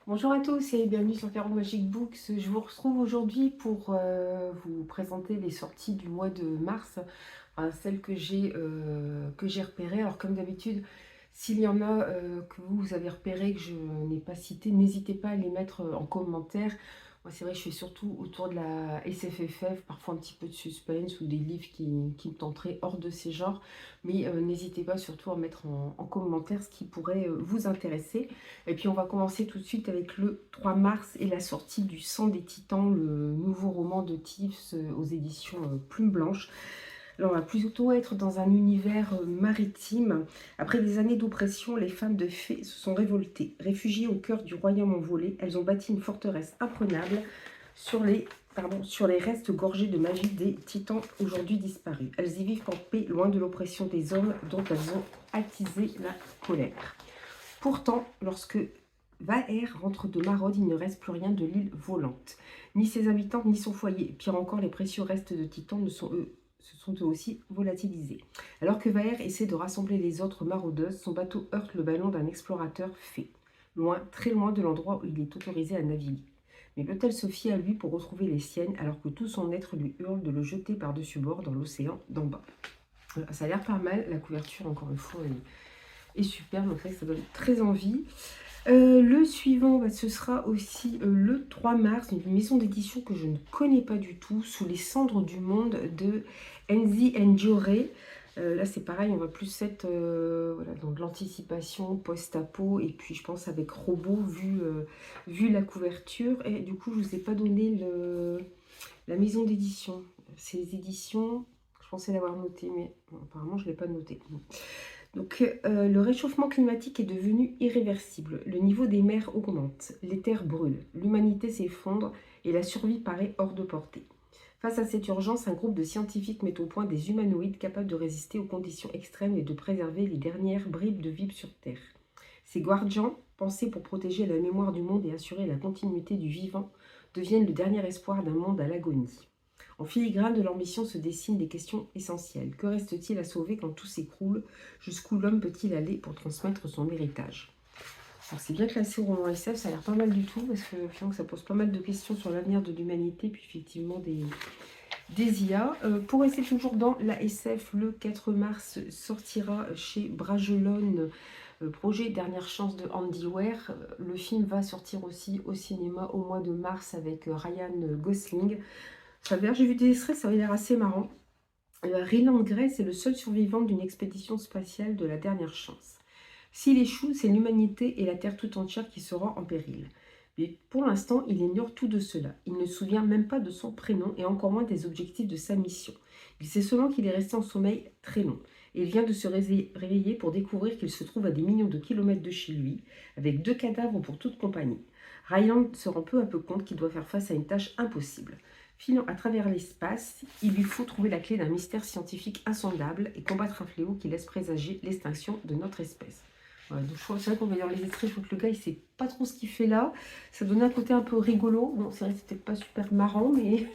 Bonjour à tous et bienvenue sur Tarot Magic Books. Je vous retrouve aujourd'hui pour vous présenter les sorties du mois de mars, enfin, celles que j'ai repérées. Alors comme d'habitude, s'il y en a que vous avez repérées que je n'ai pas citées, n'hésitez pas à les mettre en commentaire. Moi c'est vrai, je fais surtout autour de la SFFF, parfois un petit peu de suspense ou des livres qui me tenteraient hors de ces genres. Mais n'hésitez pas surtout à mettre en commentaire ce qui pourrait vous intéresser. Et puis on va commencer tout de suite avec le 3 mars et la sortie du Sang des Titans, le nouveau roman de Tiefs aux éditions Plume Blanche. Alors on va plutôt être dans un univers maritime. Après des années d'oppression, les femmes de Fée se sont révoltées. Réfugiées au cœur du royaume envolé, elles ont bâti une forteresse imprenable sur les restes gorgés de magie des titans aujourd'hui disparus. Elles y vivent en paix, loin de l'oppression des hommes dont elles ont attisé la colère. Pourtant, lorsque Vaer rentre de Maraude, il ne reste plus rien de l'île volante. Ni ses habitants, ni son foyer. Pire encore, les précieux restes de Titan se sont eux aussi volatilisés. Alors que Vaer essaie de rassembler les autres maraudeuses, son bateau heurte le ballon d'un explorateur fée, loin, très loin de l'endroit où il est autorisé à naviguer. Mais peut-elle se fier à lui pour retrouver les siennes alors que tout son être lui hurle de le jeter par-dessus bord dans l'océan d'en bas? Ça a l'air pas mal, la couverture encore une fois est super, donc ça donne très envie. Le suivant, ce sera aussi le 3 mars, une maison d'édition que je ne connais pas du tout, Sous les cendres du monde de Enzi Njore. Là c'est pareil, on va plus être voilà, dans de l'anticipation post-apo, et puis je pense avec robot vu la couverture. Et du coup je vous ai pas donné la maison d'édition. Ces éditions, je pensais l'avoir noté, mais bon, apparemment je ne l'ai pas noté. Donc, le réchauffement climatique est devenu irréversible. Le niveau des mers augmente, les terres brûlent, l'humanité s'effondre et la survie paraît hors de portée. Face à cette urgence, un groupe de scientifiques met au point des humanoïdes capables de résister aux conditions extrêmes et de préserver les dernières bribes de vie sur Terre. Ces guardians, pensés pour protéger la mémoire du monde et assurer la continuité du vivant, deviennent le dernier espoir d'un monde à l'agonie. En filigrane de leur mission se dessinent des questions essentielles. Que reste-t-il à sauver quand tout s'écroule? Jusqu'où l'homme peut-il aller pour transmettre son héritage? Alors c'est bien classé au roman SF, ça a l'air pas mal du tout, parce que finalement ça pose pas mal de questions sur l'avenir de l'humanité, puis effectivement des IA. Pour rester toujours dans la SF, le 4 mars sortira chez Bragelonne projet Dernière chance de Andy Weir. Le film va sortir aussi au cinéma au mois de mars avec Ryan Gosling. J'ai vu des extraits, ça avait l'air assez marrant. Ryland Grace est le seul survivant d'une expédition spatiale de la Dernière chance. S'il échoue, c'est l'humanité et la Terre tout entière qui sera en péril. Mais pour l'instant, il ignore tout de cela. Il ne se souvient même pas de son prénom et encore moins des objectifs de sa mission. Il sait seulement qu'il est resté en sommeil très long. Et il vient de se réveiller pour découvrir qu'il se trouve à des millions de kilomètres de chez lui, avec 2 cadavres pour toute compagnie. Ryland se rend peu à peu compte qu'il doit faire face à une tâche impossible. Filant à travers l'espace, il lui faut trouver la clé d'un mystère scientifique insondable et combattre un fléau qui laisse présager l'extinction de notre espèce. Voilà, donc c'est vrai qu'on va dans les extraits, je crois que le gars il sait pas trop ce qu'il fait là. Ça donnait un côté un peu rigolo. Bon, c'est vrai que c'était pas super marrant, mais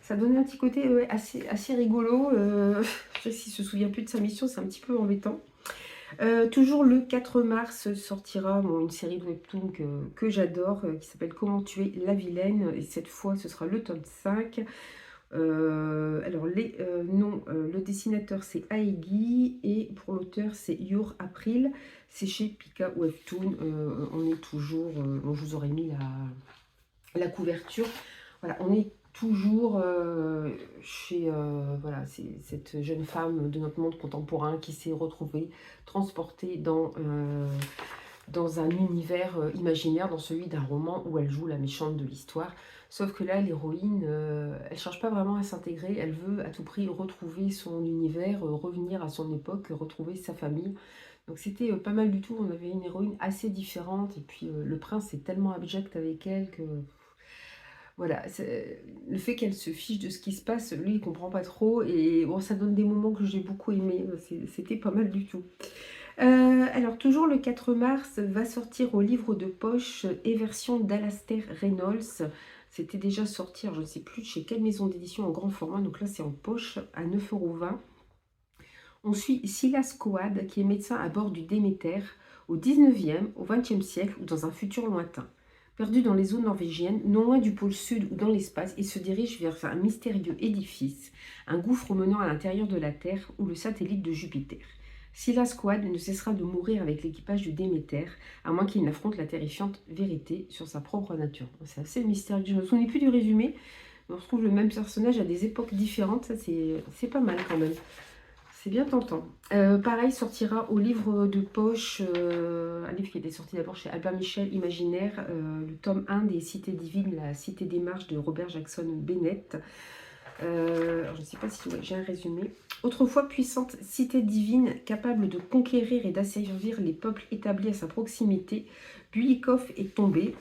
ça donnait un petit côté assez rigolo. Je sais s'il se souvient plus de sa mission, c'est un petit peu embêtant. Toujours le 4 mars sortira une série de webtoons que j'adore, qui s'appelle Comment tuer la vilaine, et cette fois ce sera le tome 5. Alors les noms, le dessinateur c'est Aegi et pour l'auteur c'est Yor April, c'est chez Pika Webtoon. On est toujours, bon, je vous aurais mis la couverture, voilà, on est toujours chez voilà, c'est cette jeune femme de notre monde contemporain qui s'est retrouvée transportée dans un univers imaginaire, dans celui d'un roman où elle joue la méchante de l'histoire. Sauf que là, l'héroïne, elle ne cherche pas vraiment à s'intégrer, elle veut à tout prix retrouver son univers, revenir à son époque, retrouver sa famille. Donc c'était pas mal du tout, on avait une héroïne assez différente, et puis le prince est tellement abject avec elle que... Voilà, le fait qu'elle se fiche de ce qui se passe, lui il comprend pas trop, et bon, ça donne des moments que j'ai beaucoup aimés, c'était pas mal du tout. Alors toujours le 4 mars va sortir au livre de poche Eversion d'Alastair Reynolds. C'était déjà sorti, alors je ne sais plus chez quelle maison d'édition en grand format, donc là c'est en poche à 9,20 €. On suit Silas Coad qui est médecin à bord du Déméter. au 19e, au 20e siècle ou dans un futur lointain. Perdu dans les eaux norvégiennes, non loin du pôle sud ou dans l'espace, il se dirige vers un mystérieux édifice, un gouffre menant à l'intérieur de la Terre ou le satellite de Jupiter. Silas Squad ne cessera de mourir avec l'équipage du Déméter, à moins qu'il n'affronte la terrifiante vérité sur sa propre nature. C'est assez mystérieux. Je ne me souviens plus du résumé, mais on retrouve le même personnage à des époques différentes. Ça, c'est pas mal quand même. C'est bien tentant. Pareil, sortira au livre de poche, un livre qui était sorti d'abord chez Albin Michel, Imaginaire, le tome 1 des Cités divines, la Cité des marches de Robert Jackson Bennett. Alors je ne sais pas si j'ai un résumé. Autrefois puissante cité divine, capable de conquérir et d'asservir les peuples établis à sa proximité, Bulikov est tombé.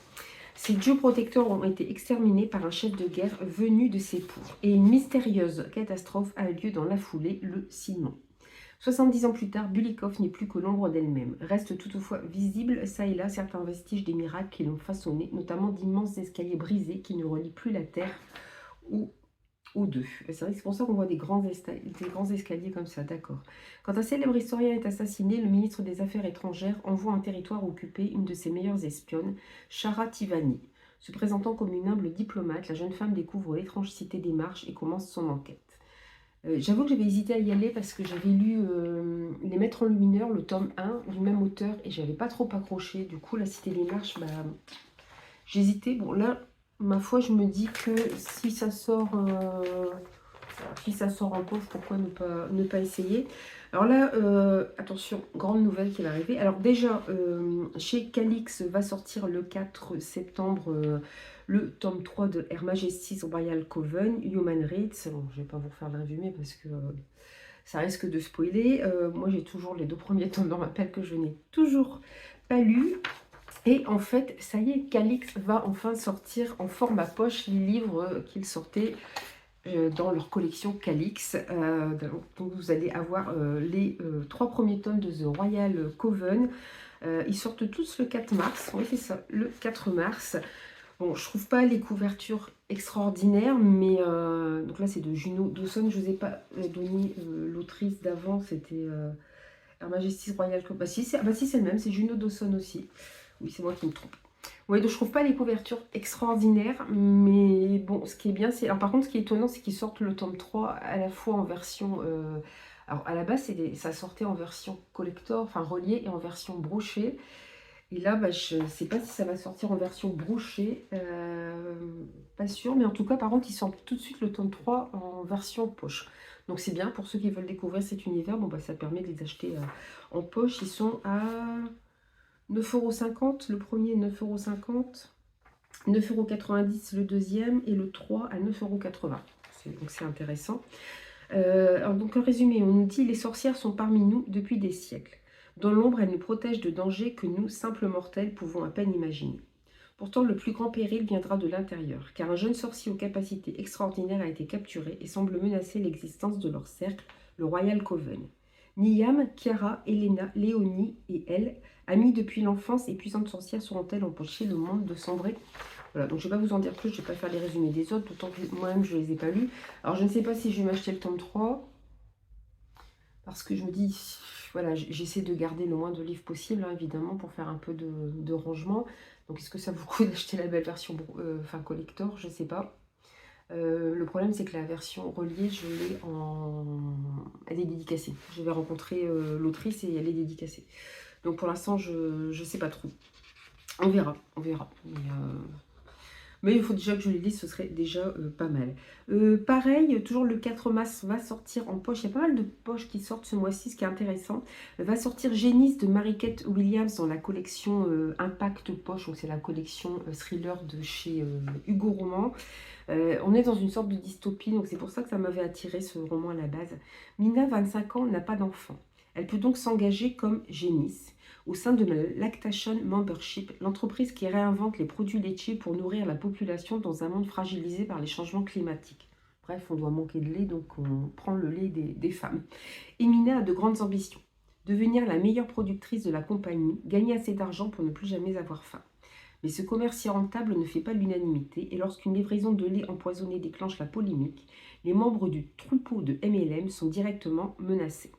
Ses dieux protecteurs ont été exterminés par un chef de guerre venu de ses poux. Et une mystérieuse catastrophe a eu lieu dans la foulée, le ciment. 70 ans plus tard, Bulikov n'est plus que l'ombre d'elle-même. Restent toutefois visibles, ça et là, certains vestiges des miracles qui l'ont façonné, notamment d'immenses escaliers brisés qui ne relient plus la terre ou deux. C'est vrai que c'est pour ça qu'on voit des grands escaliers comme ça, d'accord. Quand un célèbre historien est assassiné, le ministre des Affaires étrangères envoie un territoire occupé une de ses meilleures espionnes, Shara Tivani. Se présentant comme une humble diplomate, la jeune femme découvre l'étrange cité des marches et commence son enquête. J'avoue que j'avais hésité à y aller parce que j'avais lu Les Maîtres enlumineurs, le tome 1 du même auteur, et j'avais pas trop accroché. Du coup, la cité des marches, j'hésitais. Bon, là, ma foi, je me dis que si ça sort en poche, pourquoi ne pas essayer? Alors là, attention, grande nouvelle qui va arriver. Alors déjà, chez Calix va sortir le 4 septembre le tome 3 de Her Majesty's Royal Coven, Human Rights. Bon, je ne vais pas vous refaire le résumé parce que ça risque de spoiler. Moi, j'ai toujours les 2 premiers tomes dans ma pelle que je n'ai toujours pas lu. Et en fait, ça y est, Calix va enfin sortir en format poche les livres qu'ils sortaient dans leur collection Calix. Donc vous allez avoir les 3 premiers tomes de The Royal Coven. Ils sortent tous le 4 mars. Oui, c'est ça, le 4 mars. Bon, je trouve pas les couvertures extraordinaires, mais donc là c'est de Juno Dawson. Je vous ai pas donné l'autrice d'avant, c'était Her Majesty's Royal Coven. Si, c'est le même, c'est Juno Dawson aussi. Oui, c'est moi qui me trompe. Oui, donc je trouve pas les couvertures extraordinaires, mais bon, ce qui est bien, c'est... Alors par contre, ce qui est étonnant, c'est qu'ils sortent le tome 3 à la fois en version... Alors à la base, ça sortait en version collector, enfin relié, et en version brochée. Et là, je ne sais pas si ça va sortir en version brochée, pas sûr, mais en tout cas, par contre, ils sortent tout de suite le tome 3 en version poche. Donc c'est bien, pour ceux qui veulent découvrir cet univers, bon, ça permet de les acheter en poche. Ils sont à 9,50 €, le premier 9,50 €, 9,90 € le deuxième, et le 3 à 9,80 €. Donc c'est intéressant. Alors donc en résumé, on nous dit: les sorcières sont parmi nous depuis des siècles. Dans l'ombre, elles nous protègent de dangers que nous, simples mortels, pouvons à peine imaginer. Pourtant, le plus grand péril viendra de l'intérieur, car un jeune sorcier aux capacités extraordinaires a été capturé et semble menacer l'existence de leur cercle, le Royal Coven. Niam, Chiara, Elena, Léonie et elle, amies depuis l'enfance et puissantes sorcières, seront-elles empêchées le monde de sombrer? Voilà, donc je ne vais pas vous en dire plus, je ne vais pas faire les résumés des autres, d'autant que moi-même je ne les ai pas lus. Alors je ne sais pas si je vais m'acheter le tome 3, parce que je me dis, voilà, j'essaie de garder le moins de livres possible, hein, évidemment, pour faire un peu de rangement. Donc est-ce que ça vaut le coup d'acheter la belle version collector? Je ne sais pas. Le problème, c'est que la version reliée, elle est dédicacée. Je vais rencontrer l'autrice et elle est dédicacée. Donc pour l'instant, je ne sais pas trop. On verra, on verra. Mais il faut déjà que je les lise, ce serait déjà pas mal. Pareil, toujours le 4 mars va sortir en poche. Il y a pas mal de poches qui sortent ce mois-ci, ce qui est intéressant. Va sortir Génisse de Mary-Kate Williams dans la collection Impact Poche. Donc c'est la collection thriller de chez Hugo Roman. On est dans une sorte de dystopie, donc c'est pour ça que ça m'avait attiré ce roman à la base. Mina, 25 ans, n'a pas d'enfant. Elle peut donc s'engager comme génisse au sein de la Lactation Membership, l'entreprise qui réinvente les produits laitiers pour nourrir la population dans un monde fragilisé par les changements climatiques. Bref, on doit manquer de lait, donc on prend le lait des femmes. Et Mina a de grandes ambitions. Devenir la meilleure productrice de la compagnie, gagner assez d'argent pour ne plus jamais avoir faim. Mais ce commerce si rentable ne fait pas l'unanimité, et lorsqu'une livraison de lait empoisonné déclenche la polémique, les membres du troupeau de MLM sont directement menacés.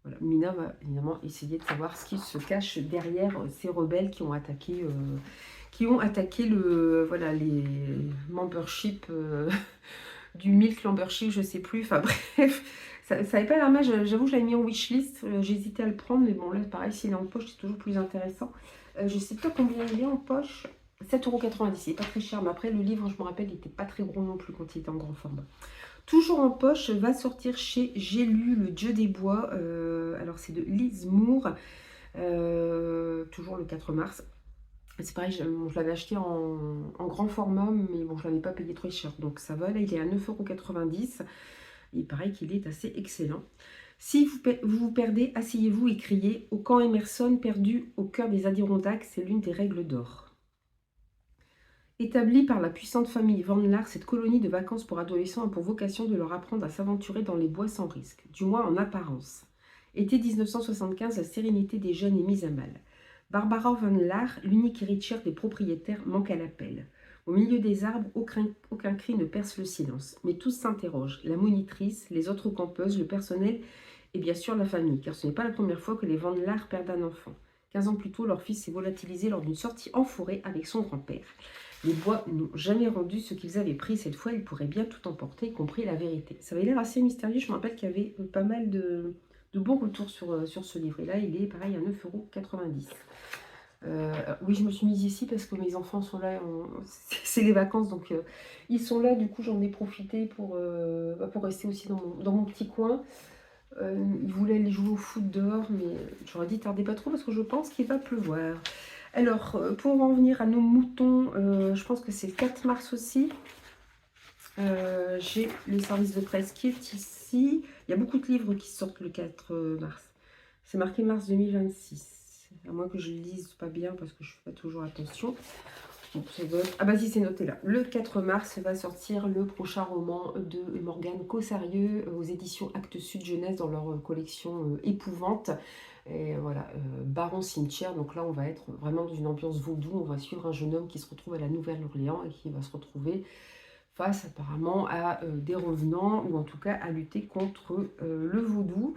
Voilà, Mina va évidemment essayer de savoir ce qui se cache derrière ces rebelles qui ont attaqué voilà, les memberships du Milk Membership, je sais plus. Enfin bref, ça n'avait pas l'air mal. J'avoue, je l'avais mis en wishlist. J'hésitais à le prendre, mais bon, là, pareil, s'il est en poche, c'est toujours plus intéressant. Je sais pas combien il est en poche. 7,90 €. Il n'est pas très cher, mais après, le livre, je me rappelle, il n'était pas très gros non plus quand il était en grand format. Toujours en poche, va sortir chez J'ai lu Le Dieu des Bois. Alors, c'est de Lise Moore. Toujours le 4 mars. C'est pareil, je l'avais acheté en grand format, mais bon, je ne l'avais pas payé trop cher. Donc ça va, là, il est à 9,90 €. Il paraît qu'il est assez excellent. Si vous vous perdez, asseyez-vous et criez. Au camp Emerson, perdu au cœur des Adirondacks, c'est l'une des règles d'or. Établie par la puissante famille Van Laar, cette colonie de vacances pour adolescents a pour vocation de leur apprendre à s'aventurer dans les bois sans risque, du moins en apparence. Été 1975, la sérénité des jeunes est mise à mal. Barbara Van Laar, l'unique héritière des propriétaires, manque à l'appel. Au milieu des arbres, aucun cri ne perce le silence. Mais tous s'interrogent, la monitrice, les autres campeuses, le personnel et bien sûr la famille, car ce n'est pas la première fois que les Van Laar perdent un enfant. 15 ans plus tôt, leur fils s'est volatilisé lors d'une sortie en forêt avec son grand-père. Les bois n'ont jamais rendu ce qu'ils avaient pris. Cette fois, ils pourraient bien tout emporter, y compris la vérité. Ça avait l'air assez mystérieux. Je me rappelle qu'il y avait pas mal de bons retours sur ce livre. Et là, il est pareil à 9,90 €. Oui, je me suis mise ici parce que mes enfants sont là. C'est les vacances, donc ils sont là. Du coup, j'en ai profité pour rester aussi dans mon petit coin. Ils voulaient aller jouer au foot dehors, mais j'aurais dit tardez pas trop parce que je pense qu'il va pleuvoir. Alors, pour en venir à nos moutons, je pense que c'est le 4 mars aussi. J'ai le service de presse qui est ici. Il y a beaucoup de livres qui sortent le 4 mars. C'est marqué mars 2026. À moins que je ne lise pas bien parce que je ne fais pas toujours attention. Donc, ah bah si, c'est noté là. Le 4 mars va sortir le prochain roman de Morgane Cossarieux aux éditions Actes Sud Jeunesse dans leur collection Épouvante. Et voilà, Baron Cimetière. Donc là, on va être vraiment dans une ambiance vaudou. On va suivre un jeune homme qui se retrouve à la Nouvelle-Orléans et qui va se retrouver face apparemment à des revenants, ou en tout cas à lutter contre le vaudou.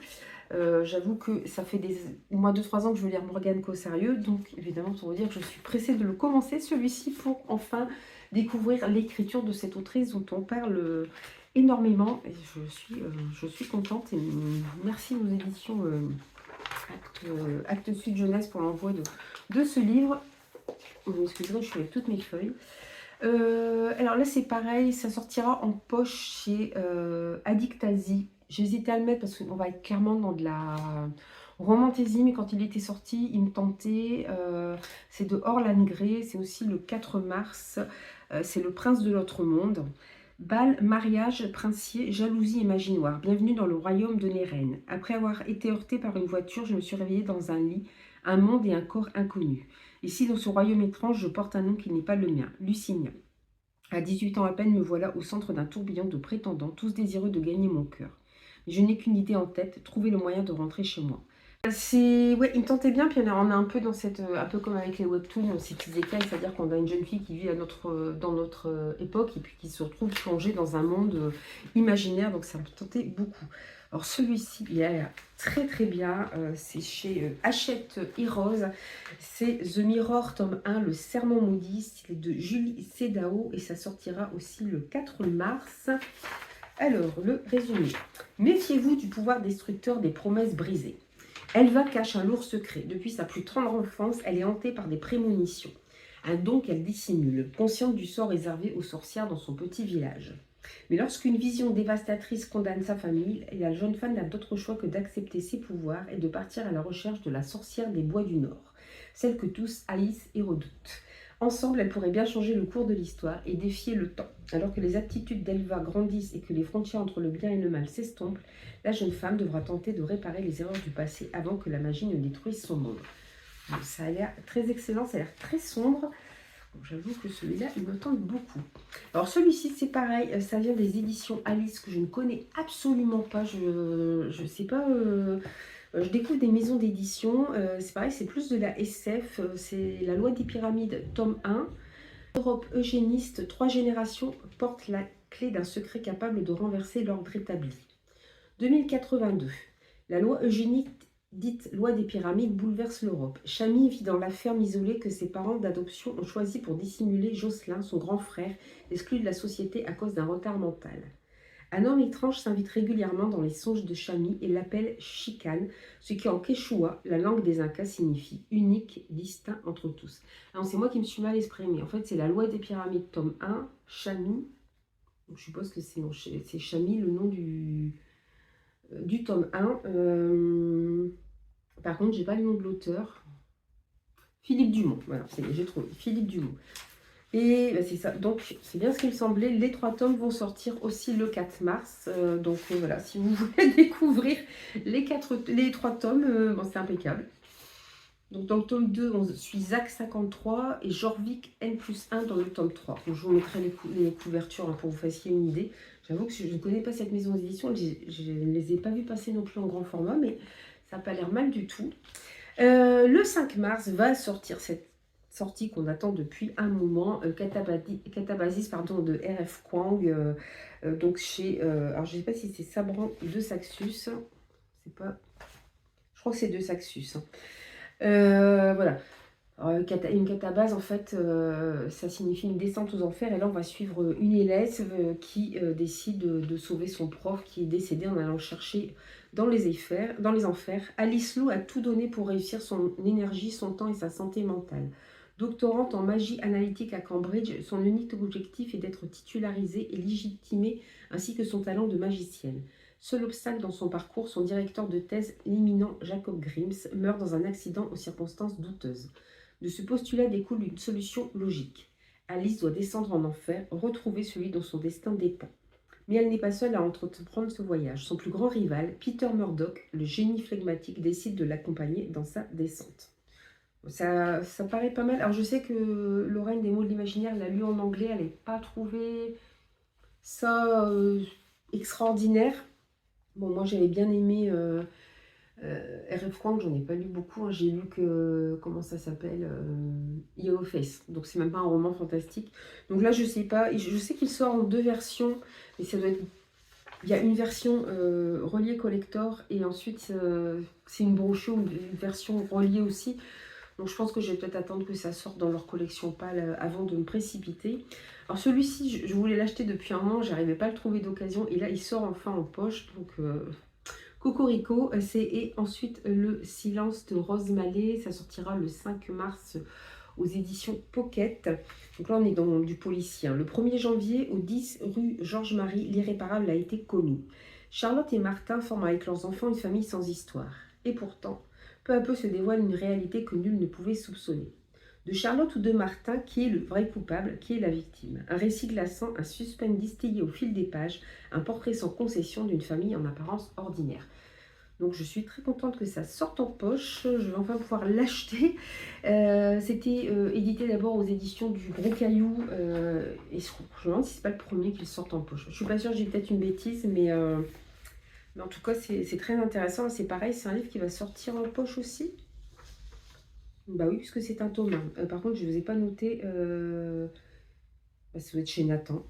J'avoue que ça fait au moins 2-3 ans que je veux lire Morgane Cossarieux, donc évidemment pour vous dire que je suis pressée de le commencer celui-ci pour enfin découvrir l'écriture de cette autrice dont on parle énormément, et je suis contente, et merci aux éditions Actes Sud Jeunesse pour l'envoi de ce livre. Vous m'excuserez, je suis avec toutes mes feuilles. Alors là, c'est pareil, ça sortira en poche chez Addictasie. J'hésitais à le mettre parce qu'on va être clairement dans de la romantésie, mais quand il était sorti, il me tentait. C'est de Orlan Grey, c'est aussi le 4 mars. C'est Le Prince de l'autre monde. Bal, mariage, princier, jalousie et magie noire. Bienvenue dans le royaume de Nérène. Après avoir été heurtée par une voiture, je me suis réveillée dans un lit, un monde et un corps inconnus. Ici, dans ce royaume étrange, je porte un nom qui n'est pas le mien, Lucinia. À 18 ans à peine, me voilà au centre d'un tourbillon de prétendants, tous désireux de gagner mon cœur. Mais je n'ai qu'une idée en tête, trouver le moyen de rentrer chez moi. Ouais, il me tentait bien, puis on est un peu dans cette, un peu comme avec les webtoons, ces petits écailles, c'est-à-dire qu'on a une jeune fille qui vit dans notre époque et puis qui se retrouve plongée dans un monde imaginaire, donc ça me tentait beaucoup. Alors celui-ci, il a l'air très très bien, c'est chez Hachette Heroes, c'est The Mirror tome 1, Le Serment maudit, c'est de Julie Cédao et ça sortira aussi le 4 mars. Alors, le résumé. Méfiez-vous du pouvoir destructeur des promesses brisées. Elva cache un lourd secret. Depuis sa plus tendre enfance, elle est hantée par des prémonitions. Un don qu'elle dissimule, consciente du sort réservé aux sorcières dans son petit village. Mais lorsqu'une vision dévastatrice condamne sa famille, la jeune femme n'a d'autre choix que d'accepter ses pouvoirs et de partir à la recherche de la sorcière des bois du Nord, celle que tous haïssent et redoutent. Ensemble, elles pourraient bien changer le cours de l'histoire et défier le temps. Alors que les aptitudes d'Elva grandissent et que les frontières entre le bien et le mal s'estompent, la jeune femme devra tenter de réparer les erreurs du passé avant que la magie ne détruise son monde. Donc, ça a l'air très excellent, ça a l'air très sombre. J'avoue que celui-là, il me tente beaucoup. Alors celui-ci, c'est pareil, ça vient des éditions Alice que je ne connais absolument pas. Je sais pas, je découvre des maisons d'édition. C'est pareil, c'est plus de la SF. C'est La Loi des Pyramides, tome 1. Europe eugéniste, 3 générations portent la clé d'un secret capable de renverser l'ordre établi. 2082. La loi eugénique, dite loi des pyramides, bouleverse l'Europe. Chamy vit dans la ferme isolée que ses parents d'adoption ont choisi pour dissimuler Jocelyn, son grand frère, exclu de la société à cause d'un retard mental. Un homme étrange s'invite régulièrement dans les songes de Chamy et l'appelle Chicane, ce qui en quechua, la langue des Incas, signifie unique, distinct entre tous. Alors c'est moi qui me suis mal exprimée. En fait, c'est la loi des pyramides, tome 1, Chamy. Je suppose que c'est Chamy le nom du tome 1. Par contre, j'ai pas le nom de l'auteur. Philippe Dumont, voilà, j'ai trouvé, Philippe Dumont. Et bah, c'est ça, donc c'est bien ce qu'il me semblait. Les 3 tomes vont sortir aussi le 4 mars. Donc voilà, si vous voulez découvrir les 3 tomes, bon, c'est impeccable. Donc dans le tome 2, on suit Zach 53 et Jorvik N+1 dans le tome 3. Donc, je vous mettrai les couvertures hein, pour que vous fassiez une idée. J'avoue que je ne connais pas cette maison d'édition, je ne les ai pas vus passer non plus en grand format, mais ça n'a pas l'air mal du tout. Le 5 mars va sortir cette sortie qu'on attend depuis un moment, Catabasis pardon, de R.F. Kuang, donc chez, alors je ne sais pas si c'est Sabran ou de Saxus, c'est pas, je crois que c'est de Saxus. Hein. Voilà. Alors, une catabase, en fait, ça signifie une descente aux enfers. Et là, on va suivre une élève qui décide de sauver son prof qui est décédé en allant chercher dans les enfers. Alice Lou a tout donné pour réussir son énergie, son temps et sa santé mentale. Doctorante en magie analytique à Cambridge, son unique objectif est d'être titularisée et légitimée, ainsi que son talent de magicienne. Seul obstacle dans son parcours, son directeur de thèse, l'éminent Jacob Grims, meurt dans un accident aux circonstances douteuses. De ce postulat découle une solution logique. Alice doit descendre en enfer, retrouver celui dont son destin dépend. Mais elle n'est pas seule à entreprendre ce voyage. Son plus grand rival, Peter Murdoch, le génie flegmatique, décide de l'accompagner dans sa descente. Ça paraît pas mal. Alors je sais que Lorraine des mots de l'imaginaire l'a lu en anglais, elle n'a pas trouvé ça extraordinaire. Bon, moi j'avais bien aimé R.F. Kuang, j'en ai pas lu beaucoup. Hein. J'ai lu que, comment ça s'appelle Yellow Face. Donc c'est même pas un roman fantastique. Donc là je sais pas. Je sais qu'il sort en 2 versions. Mais ça doit être. Il y a une version reliée collector et ensuite c'est une brochure, une version reliée aussi. Donc je pense que je vais peut-être attendre que ça sorte dans leur collection pâle avant de me précipiter. Alors celui-ci, je voulais l'acheter depuis un an, j'arrivais pas à le trouver d'occasion. Et là, il sort enfin en poche. Donc Cocorico, et ensuite Le Silence de Rose Mallet. Ça sortira le 5 mars aux éditions Pocket. Donc là, on est dans du policier. Le 1er janvier, au 10 rue Georges-Marie, l'irréparable a été commis. Charlotte et Martin forment avec leurs enfants une famille sans histoire. Et pourtant, peu à peu se dévoile une réalité que nul ne pouvait soupçonner. De Charlotte ou de Martin, qui est le vrai coupable, qui est la victime? Un récit glaçant, un suspense distillé au fil des pages, un portrait sans concession d'une famille en apparence ordinaire. Donc je suis très contente que ça sorte en poche, je vais enfin pouvoir l'acheter. C'était édité d'abord aux éditions du Gros Caillou, et je me demande si c'est pas le premier qu'il sorte en poche. Je suis pas sûre, j'ai peut-être une bêtise, mais en tout cas c'est très intéressant. C'est pareil, c'est un livre qui va sortir en poche aussi. Bah oui, puisque c'est un tome 1. Par contre, je ne vous ai pas noté, ça doit être chez Nathan.